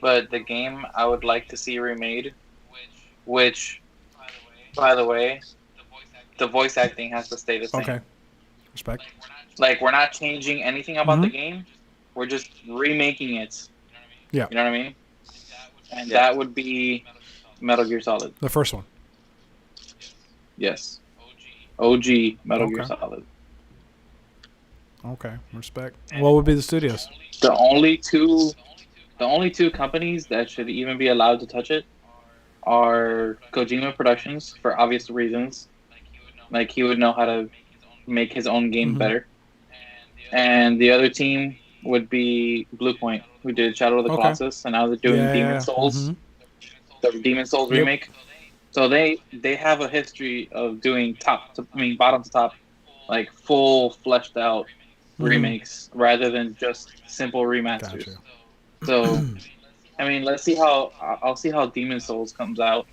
but the game I would like to see remade, which, by the way, the voice acting has to stay the same. Okay, respect. Like, we're not changing anything about the game. We're just remaking it. Yeah. You know what I mean? And that would be Metal Gear Solid. The first one. Yes. OG Metal Gear Okay. Solid. Okay, respect. What would be the studios? The only two companies that should even be allowed to touch it are Kojima Productions, for obvious reasons. Like, he would know how to make his own game better. And the other team would be Bluepoint, who did Shadow of the Colossus, and now they're doing Demon Souls, the Demon Souls remake. So they have a history of doing bottom to top, like full fleshed out remakes rather than just simple remasters. Gotcha. So, I mean, I'll see how Demon Souls comes out,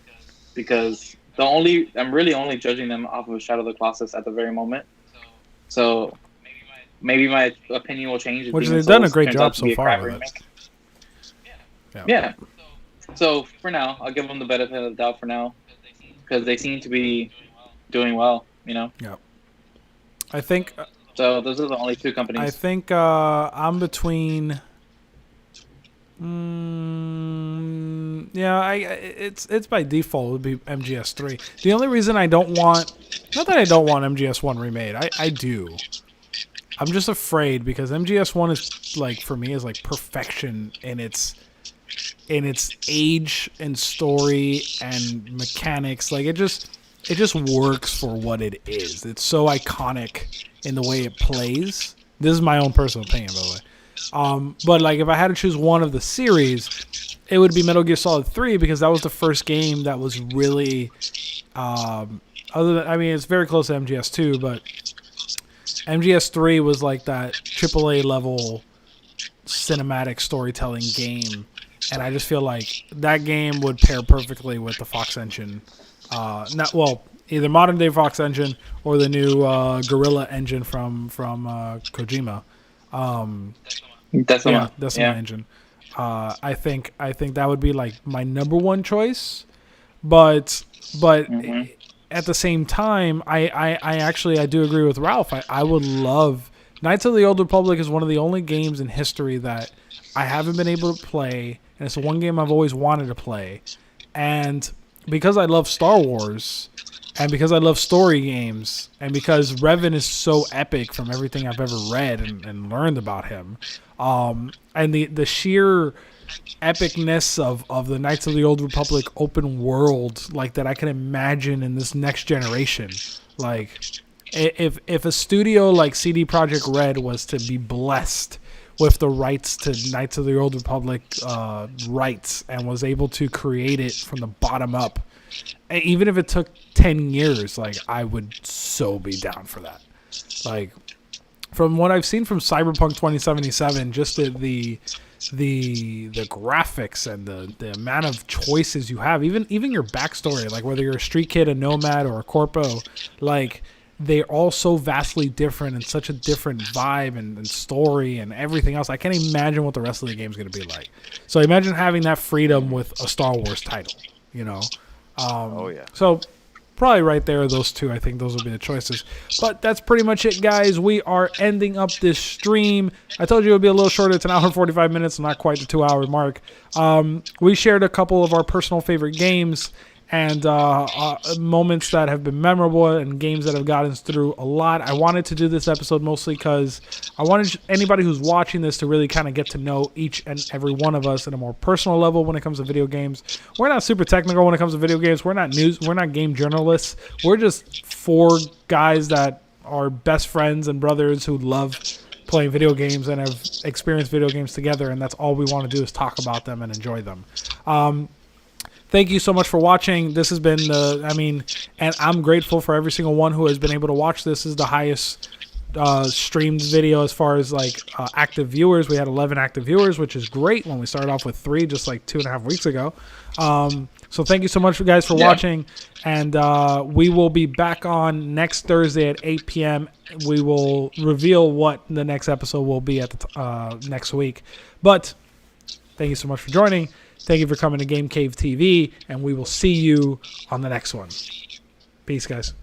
because I'm really only judging them off of Shadow of the Colossus at the very moment. So maybe my opinion will change. If Which Demon they've done a Souls great turns job out to be so a far crap with it. remake. Yeah. Yeah. So for now, I'll give them the benefit of the doubt for now, because they seem to be doing well. I think So those are the only two companies. I think I'm between. It's by default it would be MGS3. The only reason I don't want, not that I don't want MGS1 remade, I do. I'm just afraid because MGS1 is like, for me, is like perfection in its age and story and mechanics. Like it just works for what it is. It's so iconic in the way it plays. This is my own personal opinion, by the way. But like, if I had to choose one of the series, it would be Metal Gear Solid 3, because that was the first game that was really, it's very close to MGS2, but MGS3 was like that AAA level cinematic storytelling game, and I just feel like that game would pair perfectly with the Fox engine. Either modern day Fox engine or the new Gorilla engine from Kojima. That's my engine. I think that would be like my number one choice, but at the same time, I do agree with Ralph. I would love Knights of the Old Republic is one of the only games in history that I haven't been able to play, and it's the one game I've always wanted to play. And because I love Star Wars, and because I love story games, and because Revan is so epic from everything I've ever read and learned about him, and the sheer epicness of the Knights of the Old Republic open world, like, that I can imagine in this next generation. Like, if a studio like CD Projekt Red was to be blessed with the rights to Knights of the Old Republic rights, and was able to create it from the bottom up, even if it took 10 years, like, I would so be down for that. Like, from what I've seen from Cyberpunk 2077, just the graphics and the amount of choices you have, even your backstory, like whether you're a street kid, a nomad, or a corpo, like, they're all so vastly different and such a different vibe and story and everything else. I can't imagine what the rest of the game is going to be like. So imagine having that freedom with a Star Wars title, you know? Oh yeah. So probably right there, those two. I think those will be the choices. But that's pretty much it, guys. We are ending up this stream. I told you it would be a little shorter. It's an hour and 45 minutes, not quite the 2-hour mark. We shared a couple of our personal favorite games and moments that have been memorable and games that have gotten us through a lot. I wanted to do this episode mostly because I wanted anybody who's watching this to really kind of get to know each and every one of us at a more personal level when it comes to video games. We're not super technical when it comes to video games. We're not news. We're not game journalists. We're just 4 guys that are best friends and brothers who love playing video games and have experienced video games together, and that's all we want to do is talk about them and enjoy them. Thank you so much for watching. This has been and I'm grateful for every single one who has been able to watch this. This is the highest streamed video as far as active viewers. We had 11 active viewers, which is great when we started off with 3 just like 2.5 weeks ago. So thank you so much, guys, for watching. And we will be back on next Thursday at 8 p.m. We will reveal what the next episode will be at the next week. But thank you so much for joining. Thank you for coming to Game Cave TV, and we will see you on the next one. Peace, guys.